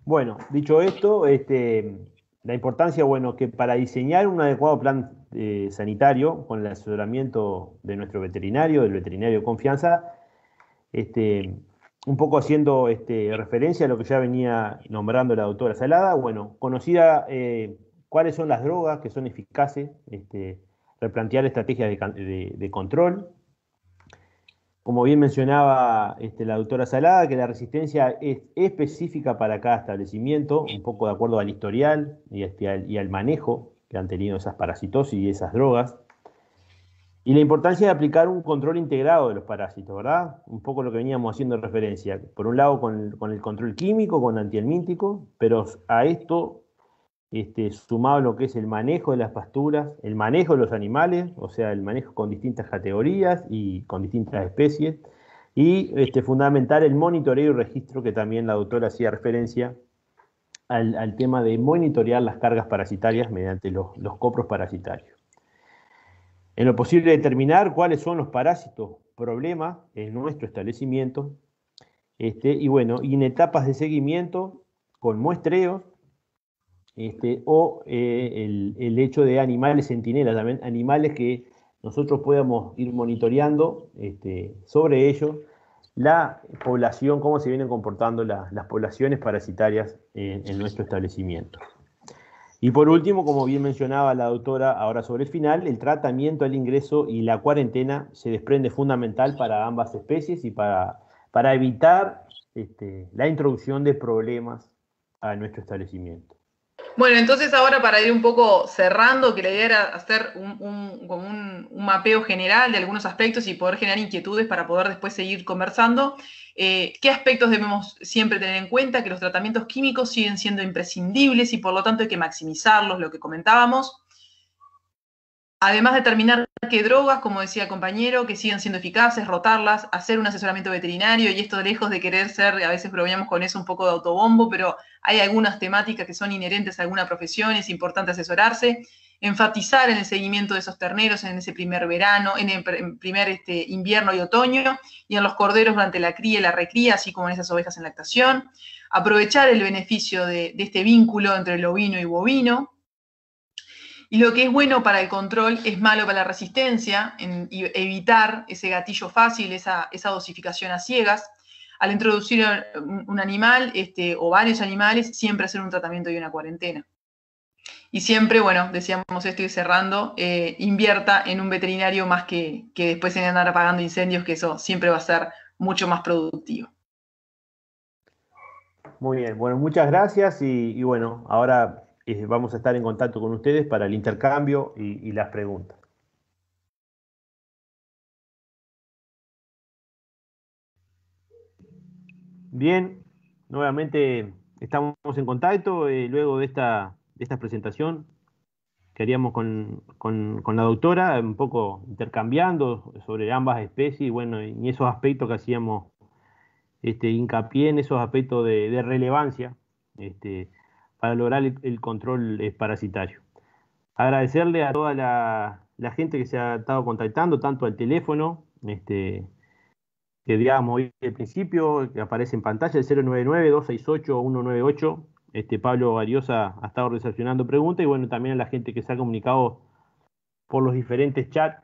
Bueno, dicho esto, la importancia, bueno, que para diseñar un adecuado plan sanitario, con el asesoramiento de nuestro veterinario, del veterinario de confianza, un poco haciendo referencia a lo que ya venía nombrando la doctora Salada, bueno, conocida cuáles son las drogas que son eficaces, replantear estrategias de control. Como bien mencionaba la doctora Salada, que la resistencia es específica para cada establecimiento, un poco de acuerdo al historial y al manejo que han tenido esas parasitosis y esas drogas. Y la importancia de aplicar un control integrado de los parásitos, ¿verdad? Un poco lo que veníamos haciendo referencia. Por un lado con el control químico, con antihelmíntico, pero a esto sumado lo que es el manejo de las pasturas, el manejo de los animales, o sea, el manejo con distintas categorías y con distintas especies, y fundamental el monitoreo y registro, que también la doctora hacía referencia al tema de monitorear las cargas parasitarias mediante los copros parasitarios. En lo posible determinar cuáles son los parásitos problemas en nuestro establecimiento, y bueno, y en etapas de seguimiento con muestreos, o el hecho de animales centinelas, también animales que nosotros podamos ir monitoreando sobre ellos la población, cómo se vienen comportando las poblaciones parasitarias en nuestro establecimiento. Y por último, como bien mencionaba la doctora ahora sobre el final, el tratamiento al ingreso y la cuarentena se desprende fundamental para ambas especies y para evitar la introducción de problemas a nuestro establecimiento. Bueno, entonces ahora para ir un poco cerrando, que la idea era hacer como un mapeo general de algunos aspectos y poder generar inquietudes para poder después seguir conversando. ¿Qué aspectos debemos siempre tener en cuenta? Que los tratamientos químicos siguen siendo imprescindibles y por lo tanto hay que maximizarlos, lo que comentábamos. Además, determinar qué drogas, como decía el compañero, que sigan siendo eficaces, rotarlas, hacer un asesoramiento veterinario, y esto lejos de querer ser, a veces bromeamos con eso, un poco de autobombo, pero hay algunas temáticas que son inherentes a alguna profesión, es importante asesorarse, enfatizar en el seguimiento de esos terneros en ese primer verano, en el primer invierno y otoño, y en los corderos durante la cría y la recría, así como en esas ovejas en lactación, aprovechar el beneficio de este vínculo entre el ovino y bovino. Y lo que es bueno para el control es malo para la resistencia, y evitar ese gatillo fácil, esa dosificación a ciegas. Al introducir un animal o varios animales, siempre hacer un tratamiento y una cuarentena. Y siempre, bueno, decíamos esto y cerrando, invierta en un veterinario más que después en andar apagando incendios, que eso siempre va a ser mucho más productivo. Muy bien, bueno, muchas gracias y bueno, ahora vamos a estar en contacto con ustedes para el intercambio y las preguntas. Bien, nuevamente estamos en contacto luego de esta presentación que haríamos con la doctora, un poco intercambiando sobre ambas especies y bueno, y esos aspectos que hacíamos hincapié en esos aspectos de relevancia para lograr el control parasitario. Agradecerle a toda la gente que se ha estado contactando, tanto al teléfono, que digamos hoy al principio, que aparece en pantalla, el 099-268-198. Pablo Ariosa ha estado recepcionando preguntas y bueno, también a la gente que se ha comunicado por los diferentes chats,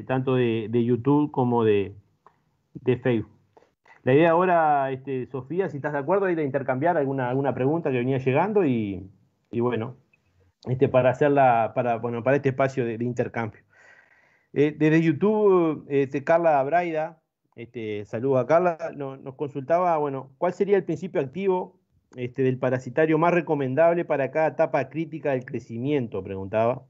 tanto de YouTube como de Facebook. La idea ahora, Sofía, si estás de acuerdo, es de intercambiar alguna pregunta que venía llegando y bueno, para hacerla, para este espacio de intercambio. Desde YouTube, Carla Braida, saludos a Carla, nos consultaba, bueno, ¿cuál sería el principio activo del parasitario más recomendable para cada etapa crítica del crecimiento? Preguntaba.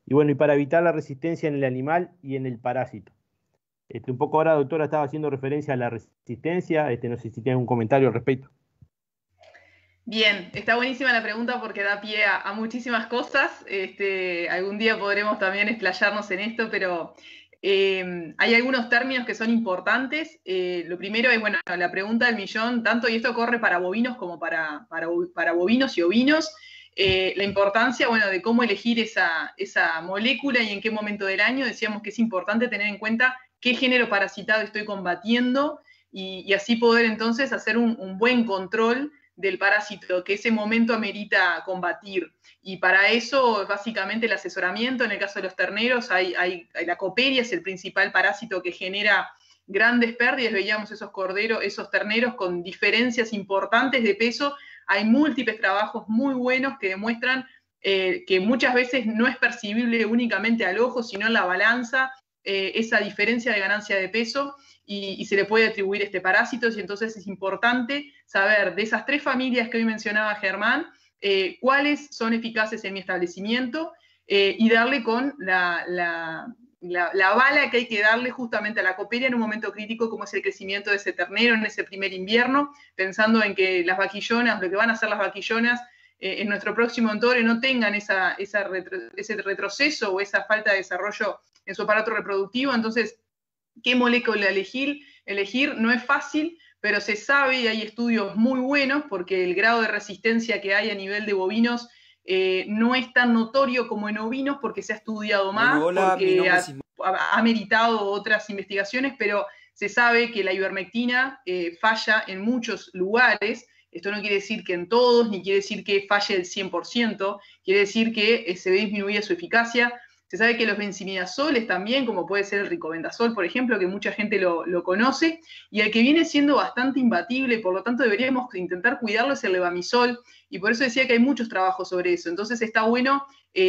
Y bueno, y para evitar la resistencia en el animal y en el parásito. Un poco ahora, doctora, estaba haciendo referencia a la resistencia, no sé si tiene algún comentario al respecto. Bien, está buenísima la pregunta porque da pie a muchísimas cosas. Algún día podremos también explayarnos en esto, pero hay algunos términos que son importantes. Lo primero es, bueno, la pregunta del millón, tanto, y esto corre para bovinos como para bovinos y ovinos, la importancia, bueno, de cómo elegir esa molécula y en qué momento del año. Decíamos que es importante tener en cuenta qué género parasitado estoy combatiendo y así poder entonces hacer un buen control del parásito que ese momento amerita combatir. Y para eso, básicamente, el asesoramiento, en el caso de los terneros, la coperia es el principal parásito que genera grandes pérdidas. Veíamos esos terneros con diferencias importantes de peso. Hay múltiples trabajos muy buenos que demuestran que muchas veces no es percibible únicamente al ojo, sino en la balanza, esa diferencia de ganancia de peso. Y se le puede atribuir este parásito, y entonces es importante saber de esas 3 familias que hoy mencionaba Germán, cuáles son eficaces en mi establecimiento y darle con la bala que hay que darle justamente a la coperia en un momento crítico como es el crecimiento de ese ternero en ese primer invierno, pensando en que las vaquillonas, lo que van a hacer las vaquillonas en nuestro próximo entorno no tengan ese retroceso o esa falta de desarrollo en su aparato reproductivo. Entonces, ¿qué molécula elegir? Elegir no es fácil, pero se sabe y hay estudios muy buenos porque el grado de resistencia que hay a nivel de bovinos no es tan notorio como en ovinos porque se ha estudiado más, Hola, porque ha meritado otras investigaciones, pero se sabe que la ivermectina falla en muchos lugares. Esto no quiere decir que en todos, ni quiere decir que falle el 100%, quiere decir que se ve disminuida su eficacia. Se sabe que los benzimidazoles también, como puede ser el ricobendazol, por ejemplo, que mucha gente lo conoce, y el que viene siendo bastante imbatible, por lo tanto deberíamos intentar cuidarlo, es el levamisol, y por eso decía que hay muchos trabajos sobre eso. Entonces está bueno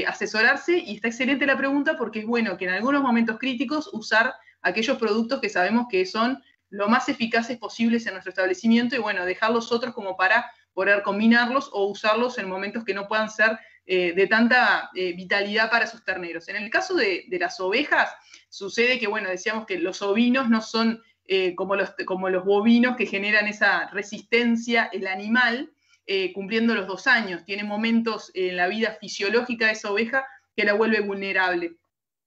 asesorarse, y está excelente la pregunta porque es bueno que en algunos momentos críticos usar aquellos productos que sabemos que son lo más eficaces posibles en nuestro establecimiento, y bueno, dejar los otros como para poder combinarlos o usarlos en momentos que no puedan ser de tanta vitalidad para sus terneros. En el caso de las ovejas, sucede que, bueno, decíamos que los ovinos no son como los bovinos que generan esa resistencia, el animal, cumpliendo los 2 años. Tiene momentos en la vida fisiológica de esa oveja que la vuelve vulnerable.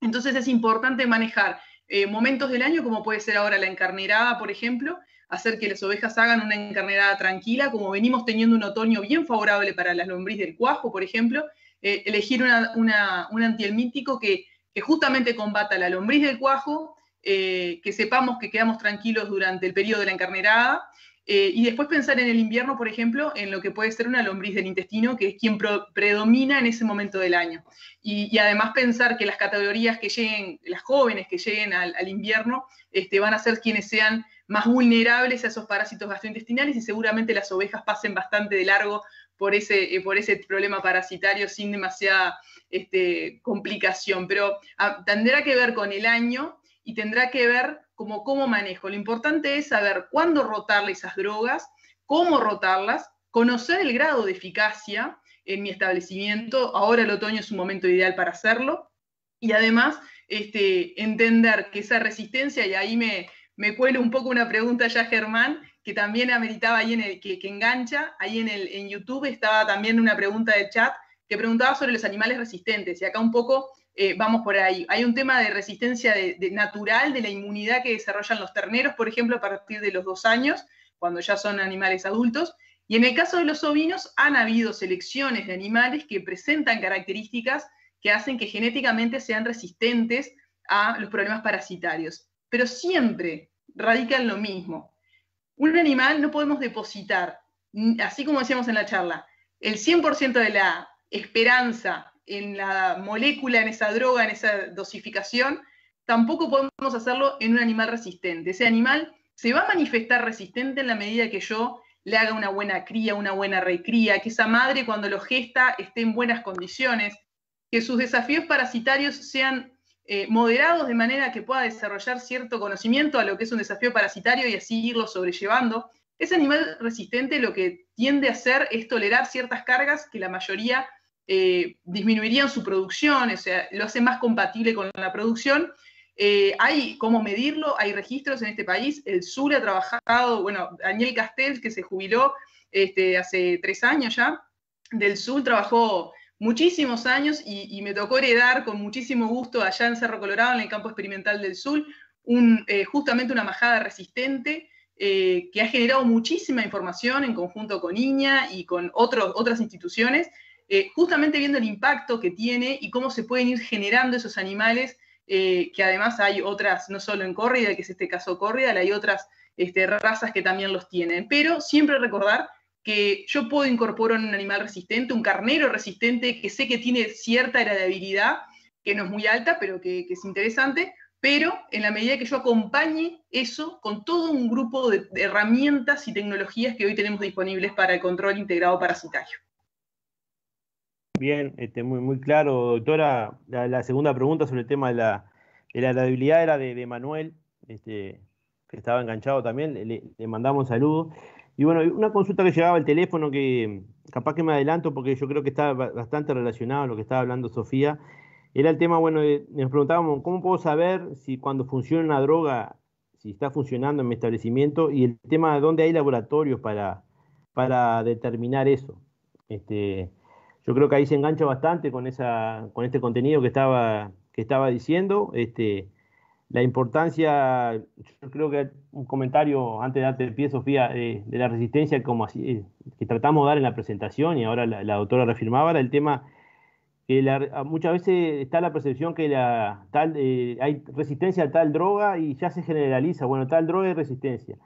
Entonces es importante manejar momentos del año, como puede ser ahora la encarnerada, por ejemplo, hacer que las ovejas hagan una encarnerada tranquila, como venimos teniendo un otoño bien favorable para las lombriz del cuajo, por ejemplo, elegir un antihelmíntico que justamente combata la lombriz del cuajo, que sepamos que quedamos tranquilos durante el periodo de la encarnerada, y después pensar en el invierno, por ejemplo, en lo que puede ser una lombriz del intestino, que es quien predomina en ese momento del año. Y además pensar que las categorías que lleguen, las jóvenes que lleguen al invierno, van a ser quienes sean más vulnerables a esos parásitos gastrointestinales, y seguramente las ovejas pasen bastante de largo por ese problema parasitario sin demasiada complicación. Pero tendrá que ver con el año y tendrá que ver cómo manejo. Lo importante es saber cuándo rotarle esas drogas, cómo rotarlas, conocer el grado de eficacia en mi establecimiento. Ahora el otoño es un momento ideal para hacerlo. Y además, entender que esa resistencia, y ahí me cuelo un poco una pregunta ya, Germán, que también ameritaba ahí que engancha, ahí en YouTube estaba también una pregunta de chat que preguntaba sobre los animales resistentes, y acá un poco vamos por ahí. Hay un tema de resistencia natural, de la inmunidad que desarrollan los terneros, por ejemplo, a partir de los 2 años, cuando ya son animales adultos, y en el caso de los ovinos han habido selecciones de animales que presentan características que hacen que genéticamente sean resistentes a los problemas parasitarios. Pero siempre radica en lo mismo. Un animal no podemos depositar, así como decíamos en la charla, el 100% de la esperanza en la molécula, en esa droga, en esa dosificación. Tampoco podemos hacerlo en un animal resistente. Ese animal se va a manifestar resistente en la medida que yo le haga una buena cría, una buena recría, que esa madre cuando lo gesta esté en buenas condiciones, que sus desafíos parasitarios sean moderados de manera que pueda desarrollar cierto conocimiento a lo que es un desafío parasitario y así irlo sobrellevando. Ese animal resistente lo que tiende a hacer es tolerar ciertas cargas que la mayoría disminuirían su producción, o sea, lo hace más compatible con la producción. Hay cómo medirlo, hay registros en este país. El SUL ha trabajado, bueno, Daniel Castel, que se jubiló hace 3 años ya, del SUL trabajó muchísimos años y me tocó heredar con muchísimo gusto allá en Cerro Colorado, en el campo experimental del SUL, justamente una majada resistente que ha generado muchísima información en conjunto con INEA y con otras instituciones, justamente viendo el impacto que tiene y cómo se pueden ir generando esos animales, que además hay otras, no solo en córrida, que es este caso córrida, hay otras razas que también los tienen, pero siempre recordar que yo puedo incorporar un animal resistente, un carnero resistente, que sé que tiene cierta heredabilidad, que no es muy alta, pero que es interesante, pero en la medida que yo acompañe eso con todo un grupo de herramientas y tecnologías que hoy tenemos disponibles para el control integrado parasitario. Bien, muy, muy claro, doctora. La segunda pregunta sobre el tema de la heredabilidad era de Manuel, que estaba enganchado también, le mandamos un saludo. Y bueno, una consulta que llegaba al teléfono que capaz que me adelanto porque yo creo que está bastante relacionado a lo que estaba hablando Sofía, era el tema, bueno, nos preguntábamos, ¿cómo puedo saber si cuando funciona una droga, si está funcionando en mi establecimiento? Y el tema de dónde hay laboratorios para determinar eso. Yo creo que ahí se engancha bastante con este contenido que estaba diciendo. La importancia, yo creo que un comentario antes de darte el pie, Sofía, de la resistencia, como así, que tratamos de dar en la presentación, y ahora la doctora reafirmaba, era el tema que muchas veces está la percepción que hay resistencia a tal droga y ya se generaliza, bueno, tal droga es resistencia.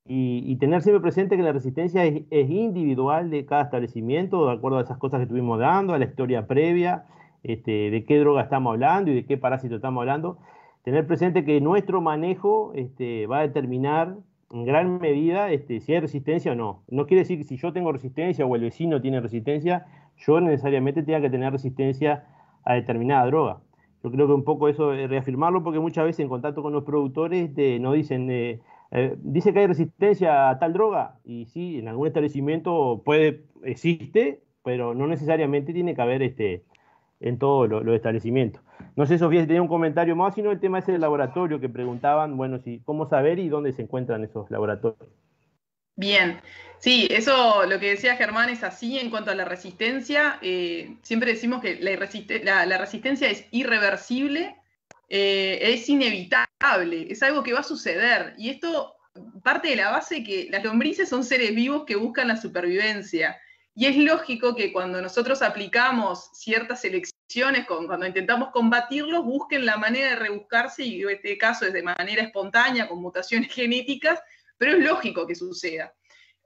Y tener siempre presente que la resistencia es individual de cada establecimiento, de acuerdo a esas cosas que estuvimos dando, a la historia previa, de qué droga estamos hablando y de qué parásito estamos hablando. Tener presente que nuestro manejo va a determinar en gran medida si hay resistencia o no. No quiere decir que si yo tengo resistencia o el vecino tiene resistencia, yo necesariamente tenga que tener resistencia a determinada droga. Yo creo que un poco eso es reafirmarlo, porque muchas veces en contacto con los productores nos dicen... dice que hay resistencia a tal droga, y sí, en algún establecimiento existe, pero no necesariamente tiene que haber en todos los establecimientos. No sé, Sofía, si tenía un comentario más, sino el tema ese del laboratorio que preguntaban, bueno, cómo saber y dónde se encuentran esos laboratorios. Bien, sí, eso lo que decía Germán es así en cuanto a la resistencia. Siempre decimos que la resistencia es irreversible, es inevitable, es algo que va a suceder. Y esto parte de la base que las lombrices son seres vivos que buscan la supervivencia. Y es lógico que cuando nosotros aplicamos ciertas selecciones, cuando intentamos combatirlos, busquen la manera de rebuscarse, y en este caso es de manera espontánea, con mutaciones genéticas, pero es lógico que suceda.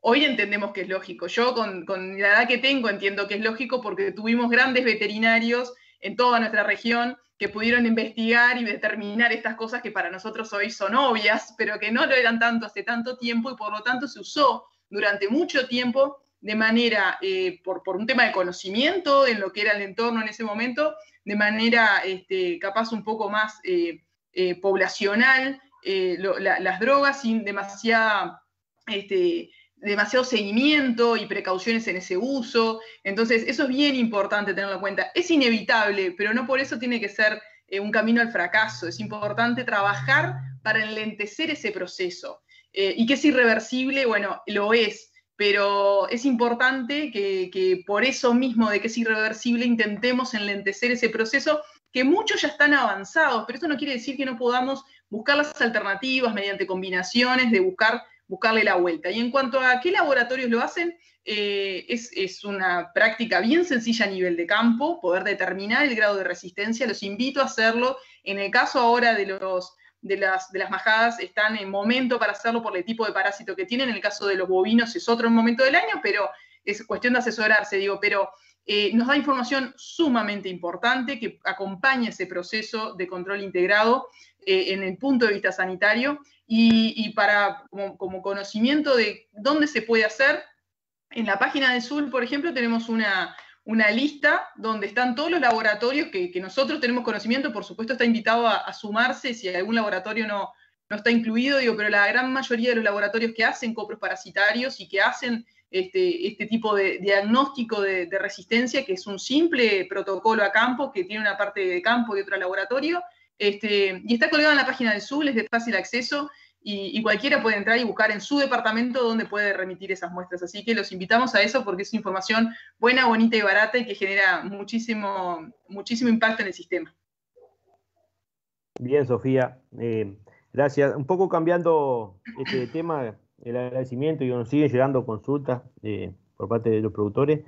Hoy entendemos que es lógico. Yo con la edad que tengo entiendo que es lógico porque tuvimos grandes veterinarios en toda nuestra región que pudieron investigar y determinar estas cosas que para nosotros hoy son obvias, pero que no lo eran tanto hace tanto tiempo, y por lo tanto se usó durante mucho tiempo de manera, por un tema de conocimiento en lo que era el entorno en ese momento, de manera capaz un poco más poblacional, las drogas sin demasiado seguimiento y precauciones en ese uso. Entonces, eso es bien importante tenerlo en cuenta. Es inevitable, pero no por eso tiene que ser un camino al fracaso. Es importante trabajar para enlentecer ese proceso. Y que es irreversible, bueno, lo es, pero es importante que por eso mismo de que es irreversible intentemos enlentecer ese proceso, que muchos ya están avanzados, pero esto no quiere decir que no podamos buscar las alternativas mediante combinaciones, de buscarle la vuelta. Y en cuanto a qué laboratorios lo hacen, es una práctica bien sencilla a nivel de campo, poder determinar el grado de resistencia. Los invito a hacerlo. En el caso ahora de las majadas, están en momento para hacerlo por el tipo de parásito que tienen. En el caso de los bovinos es otro momento del año, pero es cuestión de asesorarse, pero nos da información sumamente importante que acompaña ese proceso de control integrado en el punto de vista sanitario, y como conocimiento de dónde se puede hacer. En la página del SUL, por ejemplo, tenemos una una lista donde están todos los laboratorios que nosotros tenemos conocimiento. Por supuesto está invitado a sumarse si algún laboratorio no está incluido, digo, pero la gran mayoría de los laboratorios que hacen copros parasitarios y que hacen este tipo de diagnóstico de resistencia, que es un simple protocolo a campo, que tiene una parte de campo y otra laboratorio, y está colgado en la página del SUL, es de fácil acceso, y cualquiera puede entrar y buscar en su departamento donde puede remitir esas muestras. Así que los invitamos a eso porque es información buena, bonita y barata y que genera muchísimo impacto en el sistema. Bien, Sofía. Gracias. Un poco cambiando este tema, el agradecimiento, y nos siguen llegando consultas por parte de los productores.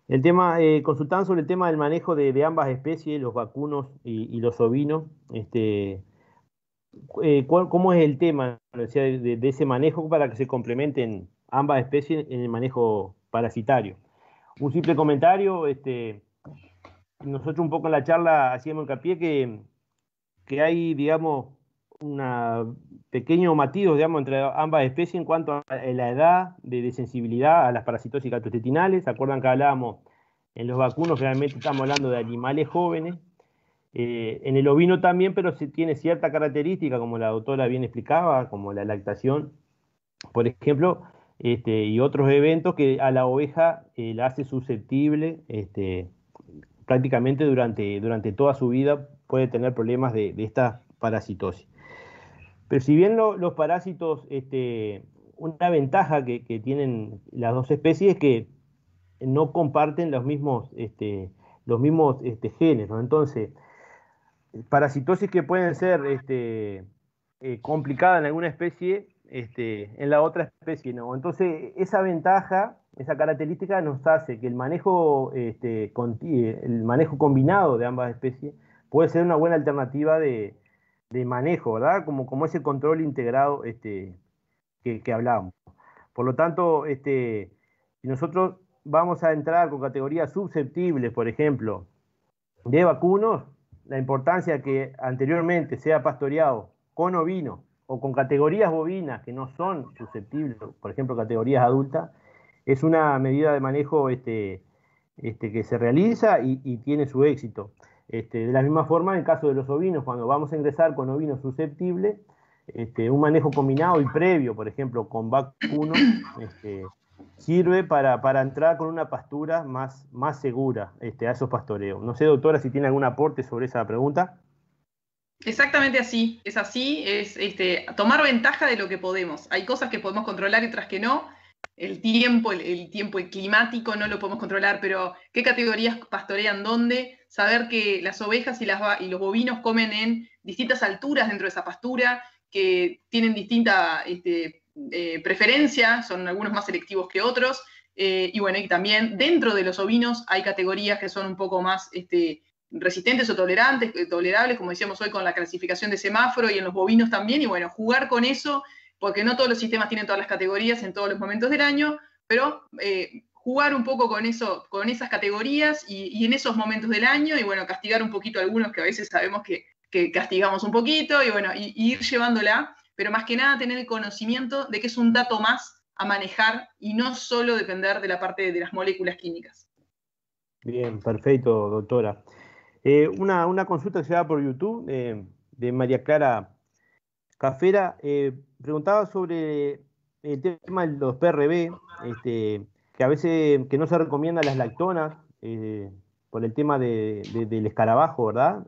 El tema, consultaban sobre el tema del manejo de ambas especies, los vacunos y los ovinos. ¿Cómo es el tema, o sea, de ese manejo para que se complementen ambas especies en el manejo parasitario? Un simple comentario, nosotros un poco en la charla hacíamos hincapié que hay, digamos, un pequeño matiz, digamos, entre ambas especies en cuanto a la edad de sensibilidad a las parasitosis gastrointestinales. ¿Se acuerdan que hablábamos en los vacunos? Realmente estamos hablando de animales jóvenes. En el ovino también, pero se tiene cierta característica, como la doctora bien explicaba, como la lactación, por ejemplo, y otros eventos que a la oveja la hace susceptible, prácticamente durante toda su vida puede tener problemas de esta parasitosis. Pero si bien los parásitos, una ventaja que tienen las dos especies es que no comparten los mismos genes, ¿no? Entonces, parasitosis que pueden ser complicadas en alguna especie, en la otra especie no. Entonces, esa ventaja, esa característica nos hace que el manejo combinado de ambas especies puede ser una buena alternativa de manejo, ¿verdad? Como ese control integrado que hablábamos. Por lo tanto, si nosotros vamos a entrar con categorías susceptibles, por ejemplo, de vacunos, la importancia que anteriormente sea pastoreado con ovino o con categorías bovinas que no son susceptibles, por ejemplo, categorías adultas, es una medida de manejo que se realiza y tiene su éxito. De la misma forma, en el caso de los ovinos, cuando vamos a ingresar con ovinos susceptibles, un manejo combinado y previo, por ejemplo, con vacuno, sirve para entrar con una pastura más segura a esos pastoreos. No sé, doctora, si tiene algún aporte sobre esa pregunta. Exactamente así, es tomar ventaja de lo que podemos. Hay cosas que podemos controlar y otras que no. El tiempo climático no lo podemos controlar, pero qué categorías pastorean dónde, saber que las ovejas y los bovinos comen en distintas alturas dentro de esa pastura, que tienen distinta preferencia, son algunos más selectivos que otros, y bueno, y también dentro de los ovinos hay categorías que son un poco más resistentes o tolerables, como decíamos hoy con la clasificación de semáforo, y en los bovinos también, y bueno, jugar con eso, porque no todos los sistemas tienen todas las categorías en todos los momentos del año, pero jugar un poco con eso, con esas categorías y en esos momentos del año, y bueno, castigar un poquito a algunos que a veces sabemos que castigamos un poquito, y bueno, y ir llevándola, pero más que nada tener el conocimiento de que es un dato más a manejar y no solo depender de la parte de las moléculas químicas. Bien, perfecto, doctora. Una consulta que se da por YouTube de María Clara Cafera, preguntaba sobre el tema de los PRB, que a veces que no se recomiendan las lactonas por el tema del escarabajo, ¿verdad?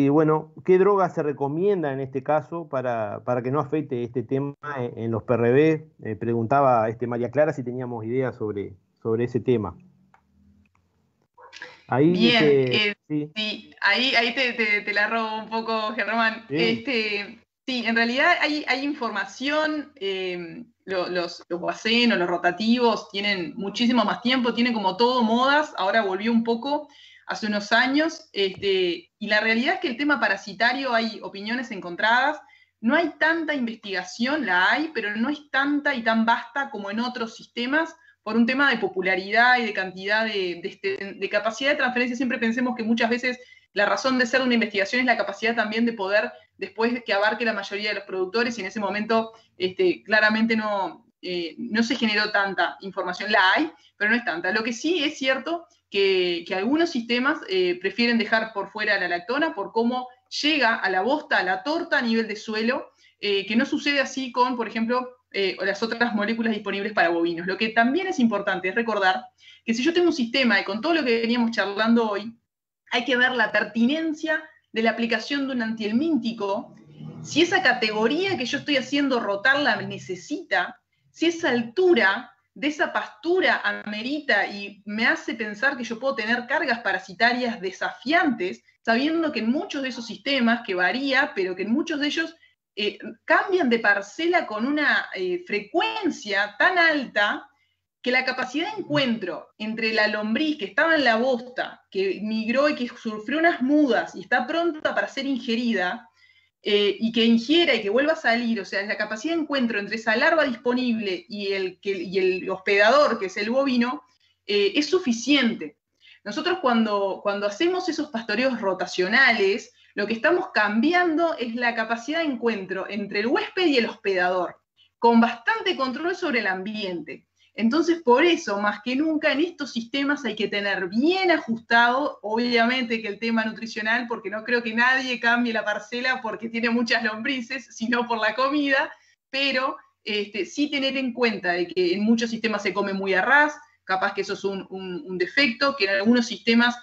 Bueno, ¿qué drogas se recomienda en este caso para que no afecte este tema en los PRB? Preguntaba María Clara si teníamos ideas sobre ese tema. Ahí, bien, sí. Sí, ahí te la robo un poco, Germán. Sí. Sí, en realidad hay información, los guacén o los rotativos tienen muchísimo más tiempo, tienen como todo modas, ahora volvió un poco hace unos años, y la realidad es que el tema parasitario hay opiniones encontradas, no hay tanta investigación, la hay, pero no es tanta y tan vasta como en otros sistemas, por un tema de popularidad y de cantidad de capacidad de transferencia. Siempre pensemos que muchas veces la razón de ser de una investigación es la capacidad también de poder, después que abarque la mayoría de los productores, y en ese momento claramente no no se generó tanta información, la hay, pero no es tanta. Lo que sí es cierto que algunos sistemas prefieren dejar por fuera la lactona por cómo llega a la bosta, a la torta a nivel de suelo, que no sucede así con, por ejemplo, las otras moléculas disponibles para bovinos. Lo que también es importante es recordar que si yo tengo un sistema, y con todo lo que veníamos charlando hoy, hay que ver la pertinencia de la aplicación de un antihelmíntico, si esa categoría que yo estoy haciendo rotar la necesita, si esa altura de esa pastura amerita y me hace pensar que yo puedo tener cargas parasitarias desafiantes, sabiendo que en muchos de esos sistemas, que varía, pero que en muchos de ellos cambian de parcela con una frecuencia tan alta que la capacidad de encuentro entre la lombriz que estaba en la bosta, que migró y que sufrió unas mudas y está pronta para ser ingerida, y que ingiera y que vuelva a salir, o sea, la capacidad de encuentro entre esa larva disponible y el hospedador, que es el bovino, es suficiente. Nosotros cuando hacemos esos pastoreos rotacionales, lo que estamos cambiando es la capacidad de encuentro entre el huésped y el hospedador, con bastante control sobre el ambiente. Entonces, por eso, más que nunca, en estos sistemas hay que tener bien ajustado, obviamente que el tema nutricional, porque no creo que nadie cambie la parcela porque tiene muchas lombrices, sino por la comida, pero sí tener en cuenta de que en muchos sistemas se come muy a ras, capaz que eso es un defecto, que en algunos sistemas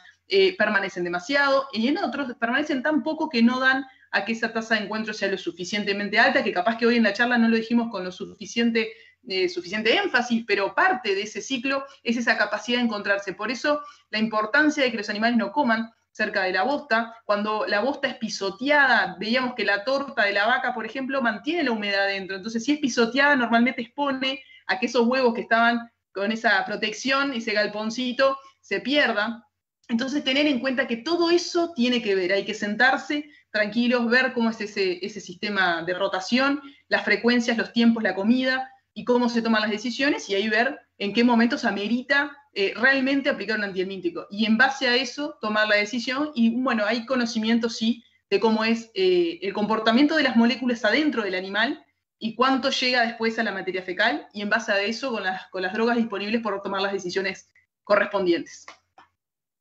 permanecen demasiado, y en otros permanecen tan poco que no dan a que esa tasa de encuentro sea lo suficientemente alta, que capaz que hoy en la charla no lo dijimos con lo suficiente énfasis, pero parte de ese ciclo es esa capacidad de encontrarse. Por eso la importancia de que los animales no coman cerca de la bosta. Cuando la bosta es pisoteada, veíamos que la torta de la vaca, por ejemplo, mantiene la humedad dentro. Entonces, si es pisoteada, normalmente expone a que esos huevos que estaban con esa protección, ese galponcito, se pierdan. Entonces, tener en cuenta que todo eso tiene que ver. Hay que sentarse tranquilos, ver cómo es ese sistema de rotación, las frecuencias, los tiempos, la comida, y cómo se toman las decisiones, y ahí ver en qué momentos amerita realmente aplicar un antihelmíntico. Y en base a eso, tomar la decisión, y bueno, hay conocimiento, sí, de cómo es el comportamiento de las moléculas adentro del animal, y cuánto llega después a la materia fecal, y en base a eso, con las drogas disponibles, por tomar las decisiones correspondientes.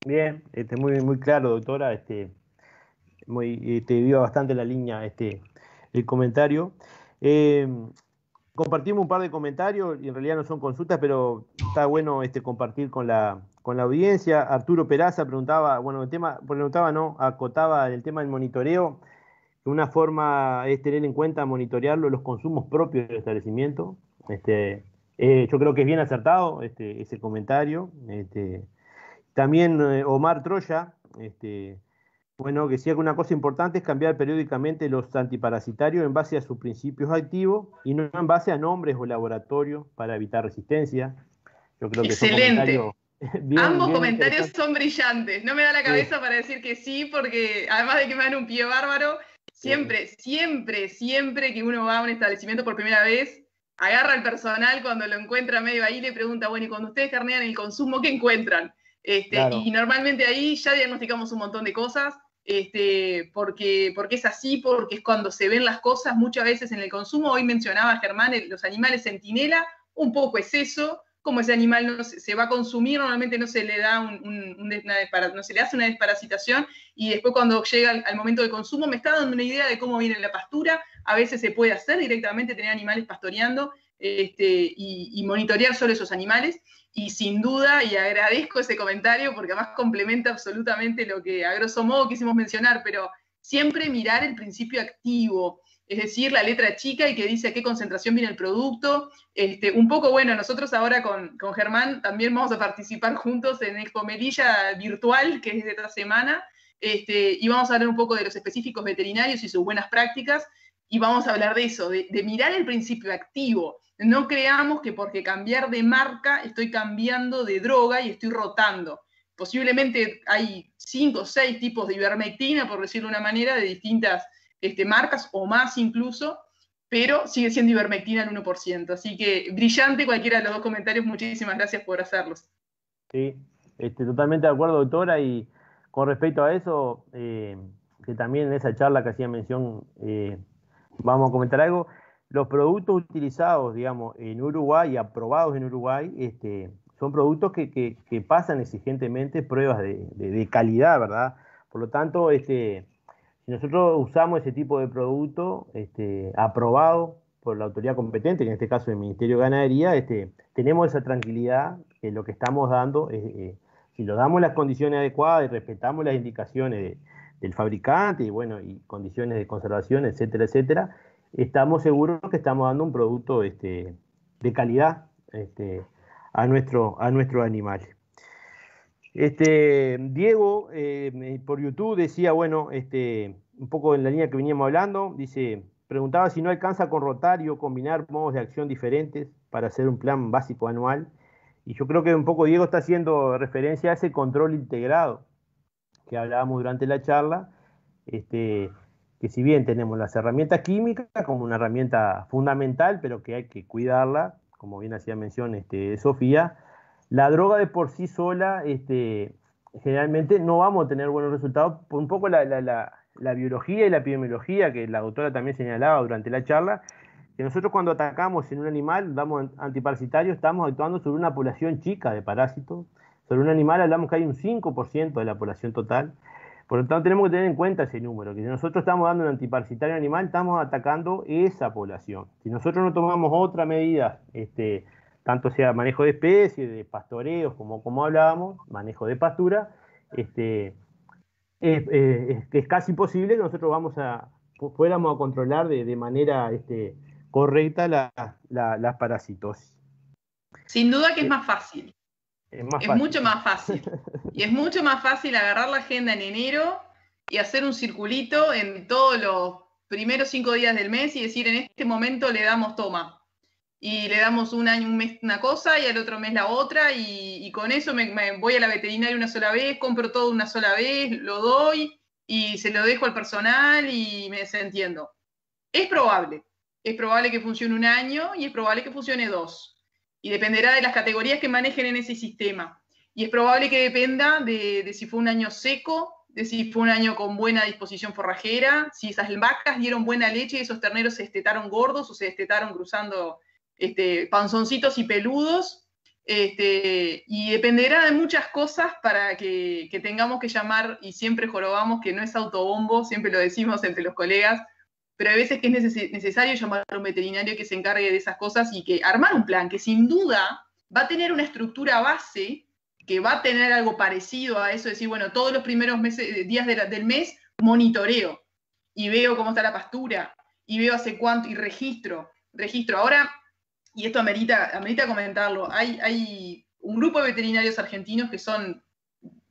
Bien, muy, muy claro, doctora. Te dio bastante la línea el comentario. Compartimos un par de comentarios, y en realidad no son consultas, pero está bueno compartir con la audiencia. Arturo Peraza preguntaba, bueno, acotaba el tema del monitoreo. Una forma es tener en cuenta monitorearlo los consumos propios del establecimiento. Yo creo que es bien acertado ese comentario. También Omar Troya, bueno, que decía que una cosa importante es cambiar periódicamente los antiparasitarios en base a sus principios activos y no en base a nombres o laboratorios para evitar resistencia. Yo creo que son comentarios bien. Ambos comentarios son brillantes. No me da la cabeza para decir que sí, porque además de que me dan un pie bárbaro, siempre que uno va a un establecimiento por primera vez, agarra al personal cuando lo encuentra medio ahí y le pregunta, bueno, y cuando ustedes carnean el consumo, ¿qué encuentran? Claro. Y normalmente ahí ya diagnosticamos un montón de cosas. Porque es así, porque es cuando se ven las cosas muchas veces en el consumo. Hoy mencionaba Germán los animales centinela, un poco es eso, como ese animal no se va a consumir, normalmente no se le da no se le hace una desparasitación, y después cuando llega al momento del consumo me está dando una idea de cómo viene la pastura. A veces se puede hacer directamente, tener animales pastoreando y monitorear solo esos animales. Y sin duda, y agradezco ese comentario porque además complementa absolutamente lo que a grosso modo quisimos mencionar, pero siempre mirar el principio activo, es decir, la letra chica y que dice a qué concentración viene el producto. Un poco, bueno, nosotros ahora con Germán también vamos a participar juntos en Expo Melilla virtual, que es de esta semana, y vamos a hablar un poco de los específicos veterinarios y sus buenas prácticas, y vamos a hablar de eso, de mirar el principio activo. No creamos que porque cambiar de marca estoy cambiando de droga y estoy rotando. Posiblemente hay 5 o 6 tipos de ivermectina, por decirlo de una manera, de distintas marcas o más incluso, pero sigue siendo ivermectina al 1%. Así que brillante cualquiera de los dos comentarios. Muchísimas gracias por hacerlos. Sí, totalmente de acuerdo, doctora. Y con respecto a eso, que también en esa charla que hacía mención, vamos a comentar algo. los productos utilizados, digamos, en Uruguay y aprobados en Uruguay, son productos que pasan exigentemente pruebas de calidad, ¿verdad? Por lo tanto, si nosotros usamos ese tipo de producto aprobado por la autoridad competente, que en este caso el Ministerio de Ganadería, tenemos esa tranquilidad que lo que estamos dando, si lo damos las condiciones adecuadas y respetamos las indicaciones del fabricante y bueno, y condiciones de conservación, etcétera, etcétera, estamos seguros que estamos dando un producto de calidad a nuestros animales. Diego por YouTube decía, bueno, un poco en la línea que veníamos hablando, dice, preguntaba si no alcanza con rotario combinar modos de acción diferentes para hacer un plan básico anual. Y yo creo que un poco Diego está haciendo referencia a ese control integrado que hablábamos durante la charla, que si bien tenemos las herramientas químicas como una herramienta fundamental, pero que hay que cuidarla, como bien hacía mención Sofía, la droga de por sí sola, generalmente no vamos a tener buenos resultados, por un poco la biología y la epidemiología, que la doctora también señalaba durante la charla, que nosotros cuando atacamos en un animal, damos antiparasitario, estamos actuando sobre una población chica de parásitos. Sobre un animal hablamos que hay un 5% de la población total. Por lo tanto, tenemos que tener en cuenta ese número, que si nosotros estamos dando un antiparasitario animal, estamos atacando esa población. Si nosotros no tomamos otra medida, tanto sea manejo de especies, de pastoreos, como hablábamos, manejo de pastura, es casi imposible que nosotros fuéramos a controlar de manera correcta la parasitosis. Sin duda que es más fácil. Es mucho más fácil. Y es mucho más fácil agarrar la agenda en enero y hacer un circulito en todos los primeros 5 días del mes y decir, en este momento le damos toma. Y le damos un año, un mes una cosa y al otro mes la otra, y con eso me voy a la veterinaria una sola vez, compro todo una sola vez, lo doy y se lo dejo al personal y me desentiendo. Es probable que funcione un año y es probable que funcione 2. Y dependerá de las categorías que manejen en ese sistema. Y es probable que dependa de si fue un año seco, de si fue un año con buena disposición forrajera, si esas vacas dieron buena leche y esos terneros se destetaron gordos o se destetaron cruzando panzoncitos y peludos. Y dependerá de muchas cosas para que tengamos que llamar, y siempre jorobamos que no es autobombo, siempre lo decimos entre los colegas, pero hay veces que es necesario llamar a un veterinario que se encargue de esas cosas y que armar un plan que sin duda va a tener una estructura base, que va a tener algo parecido a eso, decir, bueno, todos los primeros días del mes monitoreo y veo cómo está la pastura y veo hace cuánto y registro. Ahora, y esto amerita comentarlo, hay un grupo de veterinarios argentinos que son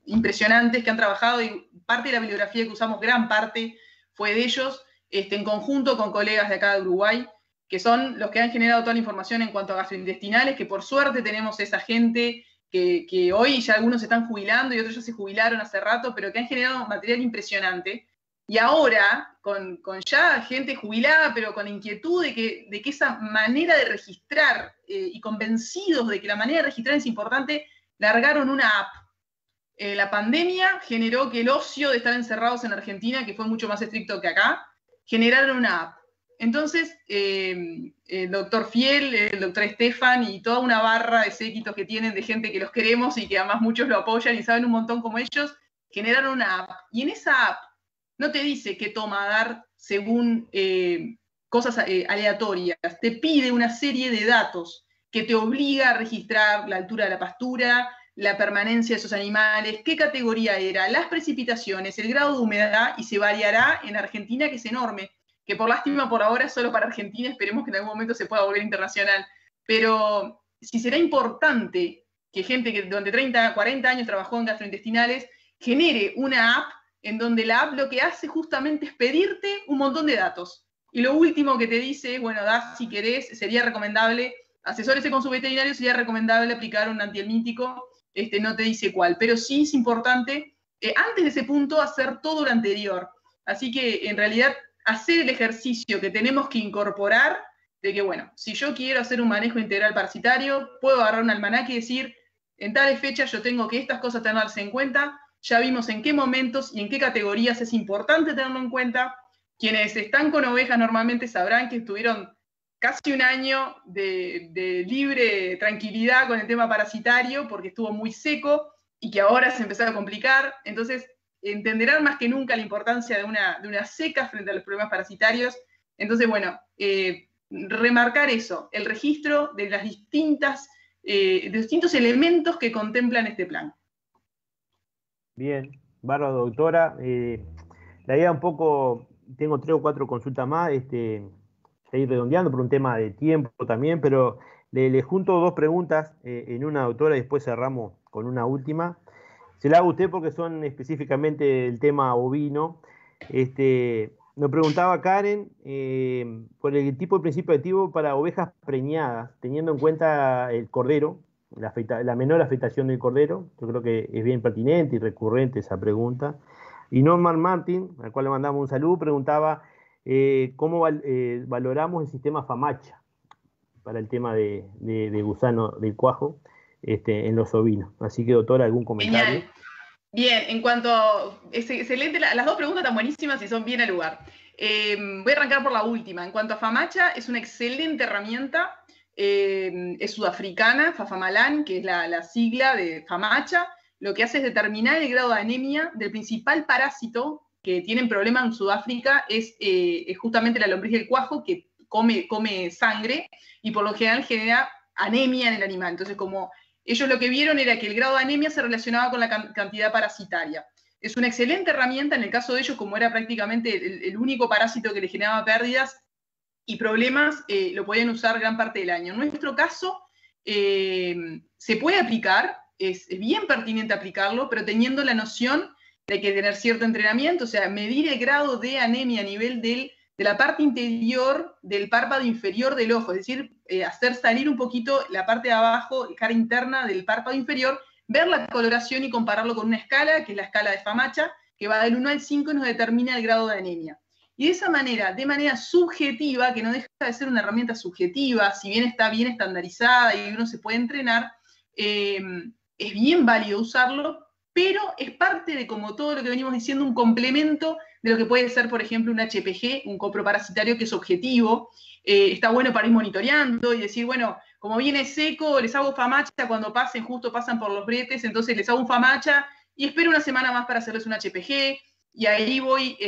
impresionantes, que han trabajado, y parte de la bibliografía que usamos, gran parte, fue de ellos, en conjunto con colegas de acá de Uruguay, que son los que han generado toda la información en cuanto a gastrointestinales, que por suerte tenemos esa gente que hoy ya algunos se están jubilando y otros ya se jubilaron hace rato, pero que han generado material impresionante. Y ahora, con ya gente jubilada, pero con inquietud de que esa manera de registrar, y convencidos de que la manera de registrar es importante, largaron una app. La pandemia generó que el ocio de estar encerrados en Argentina, que fue mucho más estricto que acá, generaron una app. Entonces, el doctor Fiel, el doctor Estefan y toda una barra de séquitos que tienen de gente que los queremos y que además muchos lo apoyan y saben un montón como ellos, generaron una app. Y en esa app no te dice qué toma dar según cosas aleatorias. Te pide una serie de datos que te obliga a registrar la altura de la pastura, la permanencia de esos animales, qué categoría era, las precipitaciones, el grado de humedad, y se variará en Argentina, que es enorme, que por lástima por ahora es solo para Argentina, esperemos que en algún momento se pueda volver internacional. Pero si será importante que gente que durante 30, 40 años trabajó en gastrointestinales genere una app en donde la app lo que hace justamente es pedirte un montón de datos. Y lo último que te dice es, bueno, si querés, sería recomendable, asesórese con su veterinario, sería recomendable aplicar un antihelmíntico, no te dice cuál, pero sí es importante, antes de ese punto, hacer todo lo anterior. Así que, en realidad, hacer el ejercicio que tenemos que incorporar de que, bueno, si yo quiero hacer un manejo integral parasitario, puedo agarrar un almanaque y decir, en tales fechas yo tengo que estas cosas tenerlas en cuenta. Ya vimos en qué momentos y en qué categorías es importante tenerlo en cuenta. Quienes están con ovejas normalmente sabrán que estuvieron casi un año de libre tranquilidad con el tema parasitario, porque estuvo muy seco y que ahora se empezó a complicar. Entonces, entenderán más que nunca la importancia de una seca frente a los problemas parasitarios. Entonces, bueno, remarcar eso, el registro de las de distintos elementos que contemplan este plan. Bien, bárbaro, doctora. La idea un poco, tengo 3 o 4 consultas más, ir redondeando por un tema de tiempo también, pero le junto 2 preguntas en una, doctora, y después cerramos con una última. Se la hago a usted porque son específicamente el tema ovino. Nos preguntaba Karen por el tipo de principio activo para ovejas preñadas, teniendo en cuenta el cordero, la menor afectación del cordero. Yo creo que es bien pertinente y recurrente esa pregunta. Y Norman Martin, al cual le mandamos un saludo, preguntaba cómo valoramos el sistema FAMACHA para el tema de gusano del cuajo en los ovinos. Así que, doctora, ¿algún comentario? Genial. Bien, en cuanto... Es excelente, las 2 preguntas están buenísimas y son bien al lugar. Voy a arrancar por la última. En cuanto a FAMACHA, es una excelente herramienta. Es sudafricana, Fafamalan, que es la sigla de FAMACHA. Lo que hace es determinar el grado de anemia del principal parásito que tienen problema en Sudáfrica, es justamente la lombriz del cuajo, que come sangre y por lo general genera anemia en el animal. Entonces, como ellos lo que vieron era que el grado de anemia se relacionaba con la cantidad parasitaria. Es una excelente herramienta, en el caso de ellos, como era prácticamente el único parásito que les generaba pérdidas y problemas, lo podían usar gran parte del año. En nuestro caso, se puede aplicar, es bien pertinente aplicarlo, pero teniendo la noción de que tener cierto entrenamiento, o sea, medir el grado de anemia a nivel de la parte interior del párpado inferior del ojo, es decir, hacer salir un poquito la parte de abajo, cara interna del párpado inferior, ver la coloración y compararlo con una escala, que es la escala de FAMACHA, que va del 1 al 5 y nos determina el grado de anemia. Y de esa manera, de manera subjetiva, que no deja de ser una herramienta subjetiva, si bien está bien estandarizada y uno se puede entrenar, es bien válido usarlo, pero es parte de, como todo lo que venimos diciendo, un complemento de lo que puede ser, por ejemplo, un HPG, un coproparasitario que es objetivo. Está bueno para ir monitoreando y decir, bueno, como viene seco, les hago FAMACHA cuando justo pasan por los bretes, entonces les hago un FAMACHA y espero una semana más para hacerles un HPG, y ahí voy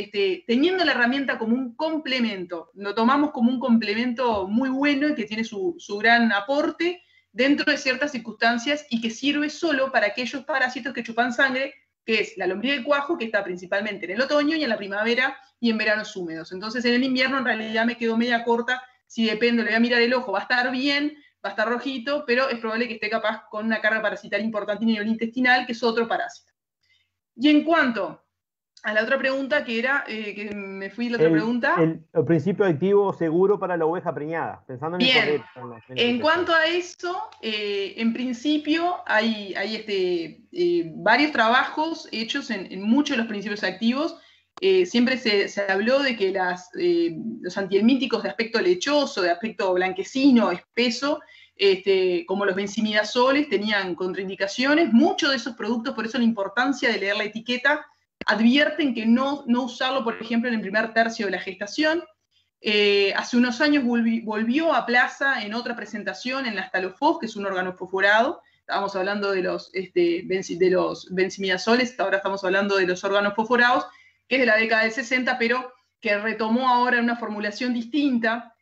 teniendo la herramienta como un complemento. Lo tomamos como un complemento muy bueno y que tiene su gran aporte dentro de ciertas circunstancias y que sirve solo para aquellos parásitos que chupan sangre, que es la lombriz del cuajo, que está principalmente en el otoño y en la primavera y en veranos húmedos. Entonces, en el invierno en realidad me quedo media corta. Si depende, le voy a mirar el ojo, va a estar bien, va a estar rojito, pero es probable que esté capaz con una carga parasitaria importante a nivel intestinal, que es otro parásito. Y en cuanto a la otra pregunta, que era, que me fui la otra pregunta. El principio activo seguro para la oveja preñada, pensando en bien, el cordero. En cuanto a eso, en principio hay varios trabajos hechos en muchos de los principios activos. Siempre se habló de que los antihelmínticos de aspecto lechoso, de aspecto blanquecino, espeso, como los benzimidazoles, tenían contraindicaciones. Muchos de esos productos, por eso la importancia de leer la etiqueta, advierten que no usarlo, por ejemplo, en el primer tercio de la gestación. Hace unos años volvió a plaza en otra presentación en la Stalofox, que es un órgano fosforado. Estábamos hablando de los benzimidazoles, ahora estamos hablando de los órganos fosforados, que es de la década del 60, pero que retomó ahora en una formulación distinta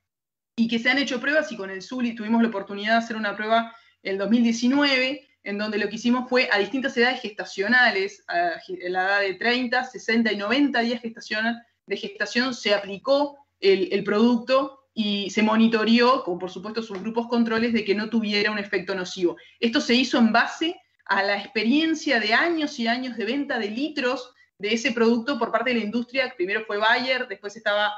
y que se han hecho pruebas, y con el Zuli tuvimos la oportunidad de hacer una prueba en el 2019, en donde lo que hicimos fue a distintas edades gestacionales, a la edad de 30, 60 y 90 días de gestación, se aplicó el producto y se monitoreó, con por supuesto sus grupos controles, de que no tuviera un efecto nocivo. Esto se hizo en base a la experiencia de años y años de venta de litros de ese producto por parte de la industria. Primero fue Bayer, después estaba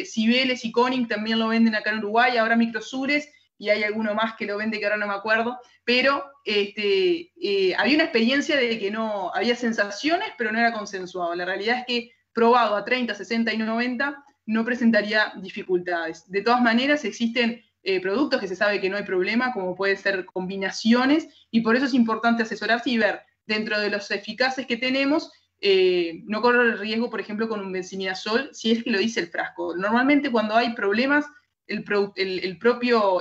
Cibeles y Koning, también lo venden acá en Uruguay, ahora Microsures, y hay alguno más que lo vende que ahora no me acuerdo, pero había una experiencia de que no, había sensaciones, pero no era consensuado. La realidad es que probado a 30, 60 y 90, no presentaría dificultades. De todas maneras, existen productos que se sabe que no hay problema, como pueden ser combinaciones, y por eso es importante asesorarse y ver, dentro de los eficaces que tenemos, no correr el riesgo, por ejemplo, con un benzimidazol, si es que lo dice el frasco. Normalmente cuando hay problemas, el propio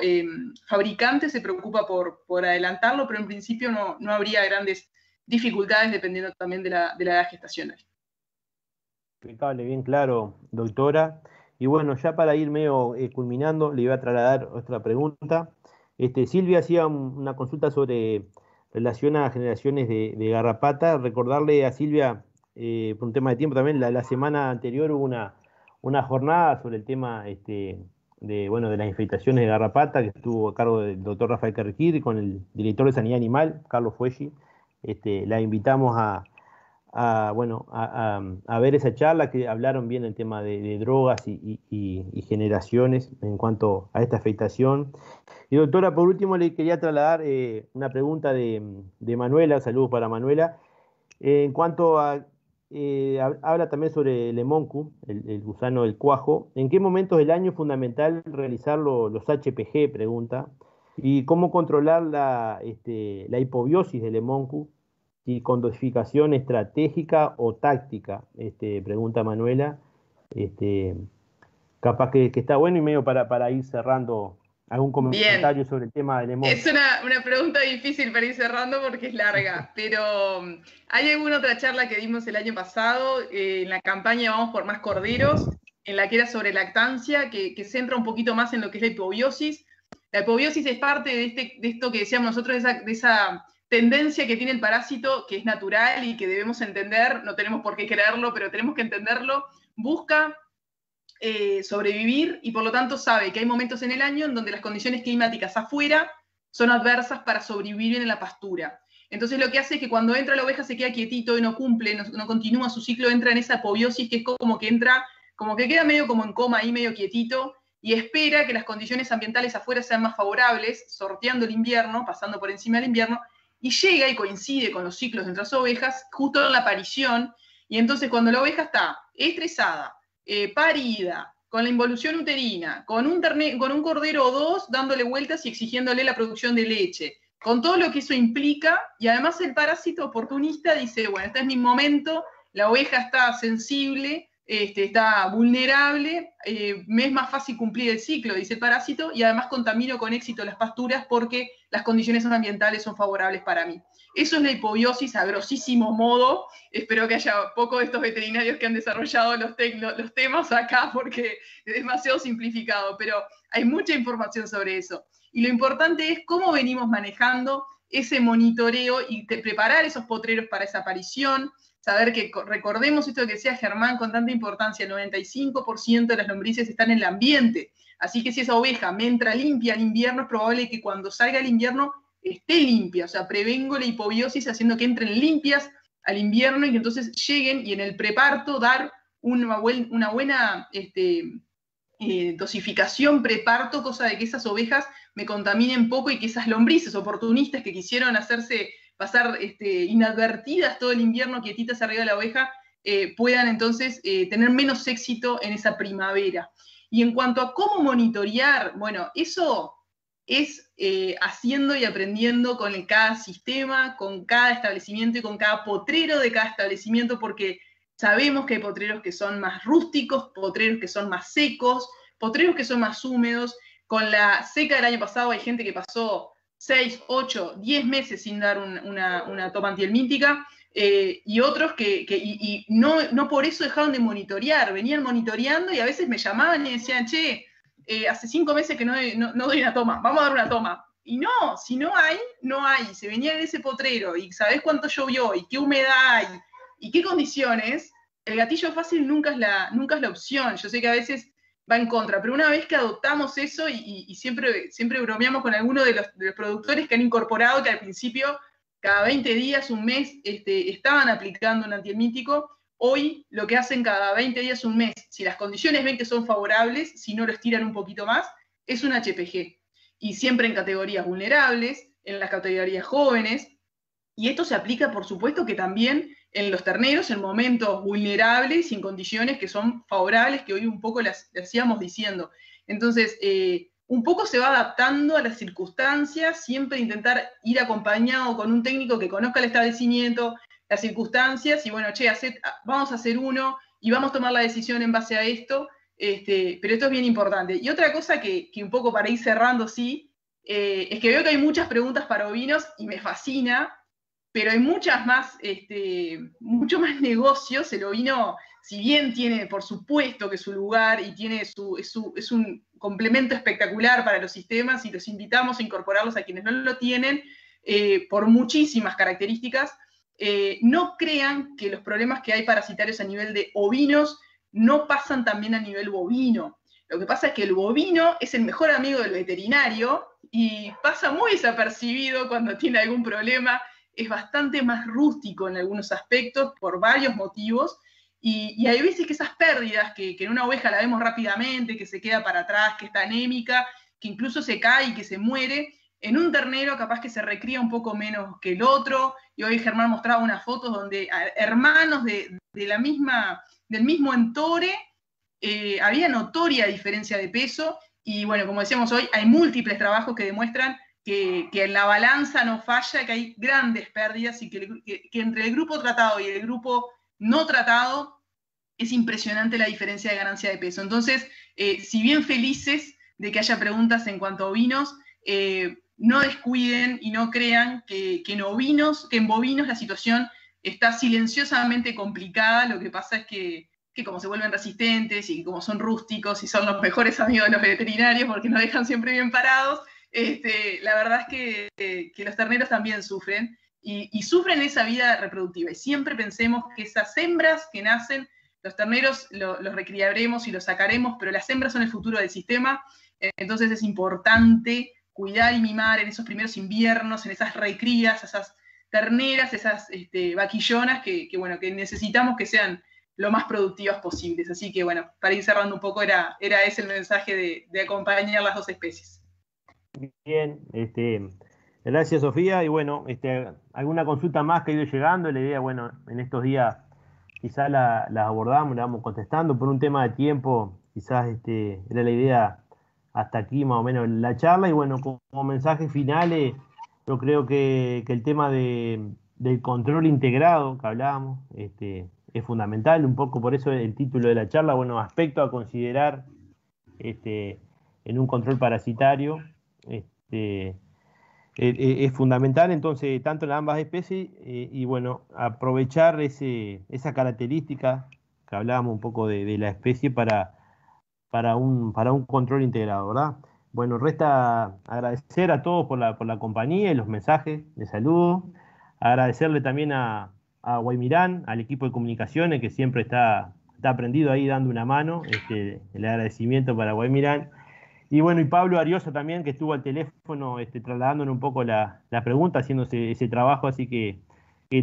fabricante se preocupa por adelantarlo, pero en principio no habría grandes dificultades dependiendo también de la edad gestacional. Impecable, bien claro, doctora. Y bueno, ya para ir medio culminando, le iba a trasladar otra pregunta. Silvia hacía una consulta sobre relación a generaciones de garrapata. Recordarle a Silvia, por un tema de tiempo también, la semana anterior hubo una jornada sobre el tema de las infestaciones de garrapata que estuvo a cargo del doctor Rafael Carrequir con el director de Sanidad Animal, Carlos Fueggi. La invitamos a ver esa charla que hablaron bien el tema de drogas y generaciones en cuanto a esta afectación. Y doctora, por último le quería trasladar una pregunta de Manuela, saludos para Manuela, en cuanto a, habla también sobre el hemoncu, el gusano del cuajo. ¿En qué momentos del año es fundamental realizar los HPG? Pregunta. ¿Y cómo controlar la hipobiosis del hemoncu? ¿Y con dosificación estratégica o táctica? Pregunta Manuela. Este, Capaz que está bueno y medio para ir cerrando algún Bien, comentario sobre el tema del es hemoncu. una pregunta difícil para ir cerrando porque es larga, pero ¿hay alguna otra charla que dimos el año pasado en la campaña Vamos por Más Corderos, en la que era sobre lactancia, que centra un poquito más en lo que es la hipobiosis? La hipobiosis es parte de esto que decíamos nosotros, de esa tendencia que tiene el parásito, que es natural y que debemos entender, no tenemos por qué creerlo, pero tenemos que entenderlo. Busca sobrevivir y por lo tanto sabe que hay momentos en el año en donde las condiciones climáticas afuera son adversas para sobrevivir en la pastura. Entonces lo que hace es que cuando entra la oveja se queda quietito y no cumple, no continúa su ciclo, entra en esa apobiosis que es como que entra, como que queda medio como en coma ahí, medio quietito, y espera que las condiciones ambientales afuera sean más favorables, sorteando el invierno, pasando por encima del invierno, y llega y coincide con los ciclos de otras ovejas, justo en la aparición, y entonces cuando la oveja está estresada, parida, con la involución uterina, con un cordero o dos dándole vueltas y exigiéndole la producción de leche, con todo lo que eso implica, y además el parásito oportunista dice, bueno, este es mi momento, la oveja está sensible, está vulnerable, me es más fácil cumplir el ciclo, dice el parásito, y además contamino con éxito las pasturas porque las condiciones ambientales son favorables para mí. Eso es la hipobiosis a grosísimo modo. Espero que haya pocos de estos veterinarios que han desarrollado los temas acá porque es demasiado simplificado, pero hay mucha información sobre eso. Y lo importante es cómo venimos manejando ese monitoreo y preparar esos potreros para esa aparición, saber que, recordemos esto que decía Germán con tanta importancia, el 95% de las lombrices están en el ambiente, así que si esa oveja me entra limpia al invierno, es probable que cuando salga el invierno esté limpia, o sea, prevengo la hipobiosis haciendo que entren limpias al invierno y que entonces lleguen y en el preparto dar una buena dosificación preparto, cosa de que esas ovejas me contaminen poco y que esas lombrices oportunistas que quisieron hacerse pasar inadvertidas todo el invierno quietitas arriba de la oveja, puedan entonces tener menos éxito en esa primavera. Y en cuanto a cómo monitorear, bueno, eso es haciendo y aprendiendo con cada sistema, con cada establecimiento y con cada potrero de cada establecimiento, porque sabemos que hay potreros que son más rústicos, potreros que son más secos, potreros que son más húmedos. Con la seca del año pasado hay gente que pasó 6, 8, 10 meses sin dar una toma antihelmíntica, y otros que no por eso dejaron de monitorear, venían monitoreando y a veces me llamaban y decían, che, hace 5 meses que no doy una toma, vamos a dar una toma. Y no, si no hay, no hay. Se venía en ese potrero y sabés cuánto llovió y qué humedad hay y qué condiciones, el gatillo fácil nunca es la opción. Yo sé que a veces va en contra, pero una vez que adoptamos eso y siempre bromeamos con algunos de los productores que han incorporado que al principio cada 20 días, un mes, estaban aplicando un antihelmíntico. Hoy lo que hacen cada 20 días, un mes, si las condiciones ven que son favorables, si no lo estiran un poquito más, es un HPG. Y siempre en categorías vulnerables, en las categorías jóvenes. Y esto se aplica, por supuesto, que también en los terneros, en momentos vulnerables y en condiciones que son favorables, que hoy un poco las íbamos diciendo. Entonces, un poco se va adaptando a las circunstancias, siempre intentar ir acompañado con un técnico que conozca el establecimiento, las circunstancias, y bueno, che, vamos a hacer uno y vamos a tomar la decisión en base a esto, Pero esto es bien importante. Y otra cosa que un poco para ir cerrando, sí, es que veo que hay muchas preguntas para ovinos y me fascina, pero hay muchas más, mucho más negocios. El ovino, si bien tiene, por supuesto, que su lugar y tiene es un complemento espectacular para los sistemas y los invitamos a incorporarlos a quienes no lo tienen, por muchísimas características, no crean que los problemas que hay parasitarios a nivel de ovinos no pasan también a nivel bovino. Lo que pasa es que el bovino es el mejor amigo del veterinario y pasa muy desapercibido cuando tiene algún problema. Es bastante más rústico en algunos aspectos por varios motivos. Y hay veces que esas pérdidas, que en una oveja la vemos rápidamente, que se queda para atrás, que está anémica, que incluso se cae y que se muere, en un ternero capaz que se recría un poco menos que el otro. Y hoy Germán mostraba unas fotos donde hermanos del mismo entore, había notoria diferencia de peso. Y bueno, como decíamos hoy, hay múltiples trabajos que demuestran que en la balanza no falla, que hay grandes pérdidas y que entre el grupo tratado y el grupo no tratado es impresionante la diferencia de ganancia de peso. Entonces, si bien felices de que haya preguntas en cuanto a ovinos, no descuiden y no crean que en bovinos la situación está silenciosamente complicada. Lo que pasa es que como se vuelven resistentes y como son rústicos y son los mejores amigos de los veterinarios porque nos dejan siempre bien parados, la verdad es que los terneros también sufren y sufren esa vida reproductiva. Y siempre pensemos que esas hembras que nacen, los terneros los recriaremos y los sacaremos, pero las hembras son el futuro del sistema. Entonces es importante cuidar y mimar en esos primeros inviernos, en esas recrías, esas terneras, esas vaquillonas que necesitamos que sean lo más productivas posibles. Así que bueno, para ir cerrando un poco, era ese el mensaje de acompañar las dos especies. Bien, gracias Sofía. Y bueno, alguna consulta más que ha ido llegando, la idea, bueno, en estos días quizás la abordamos, la vamos contestando por un tema de tiempo, quizás era la idea hasta aquí más o menos la charla. Y bueno, como mensajes finales, yo creo que el tema del control integrado que hablábamos, es fundamental, un poco por eso el título de la charla, bueno, aspecto a considerar en un control parasitario. Es fundamental entonces tanto en ambas especies, y bueno, aprovechar esa característica que hablábamos un poco de la especie para un control integrado, ¿verdad? Bueno, resta agradecer a todos por la compañía y los mensajes de saludo, agradecerle también a Guaymirán, al equipo de comunicaciones que siempre está prendido ahí dando una mano, el agradecimiento para Guaymirán. Y bueno, y Pablo Ariosa también, que estuvo al teléfono trasladándonos un poco la pregunta, haciéndose ese trabajo, así que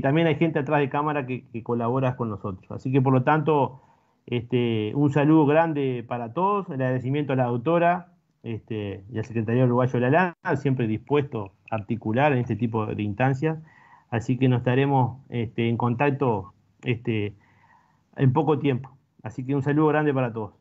también hay gente atrás de cámara que colabora con nosotros. Así que por lo tanto, un saludo grande para todos, el agradecimiento a la doctora y al secretario uruguayo de la LAN, siempre dispuesto a articular en este tipo de instancias. Así que nos estaremos en contacto en poco tiempo. Así que un saludo grande para todos.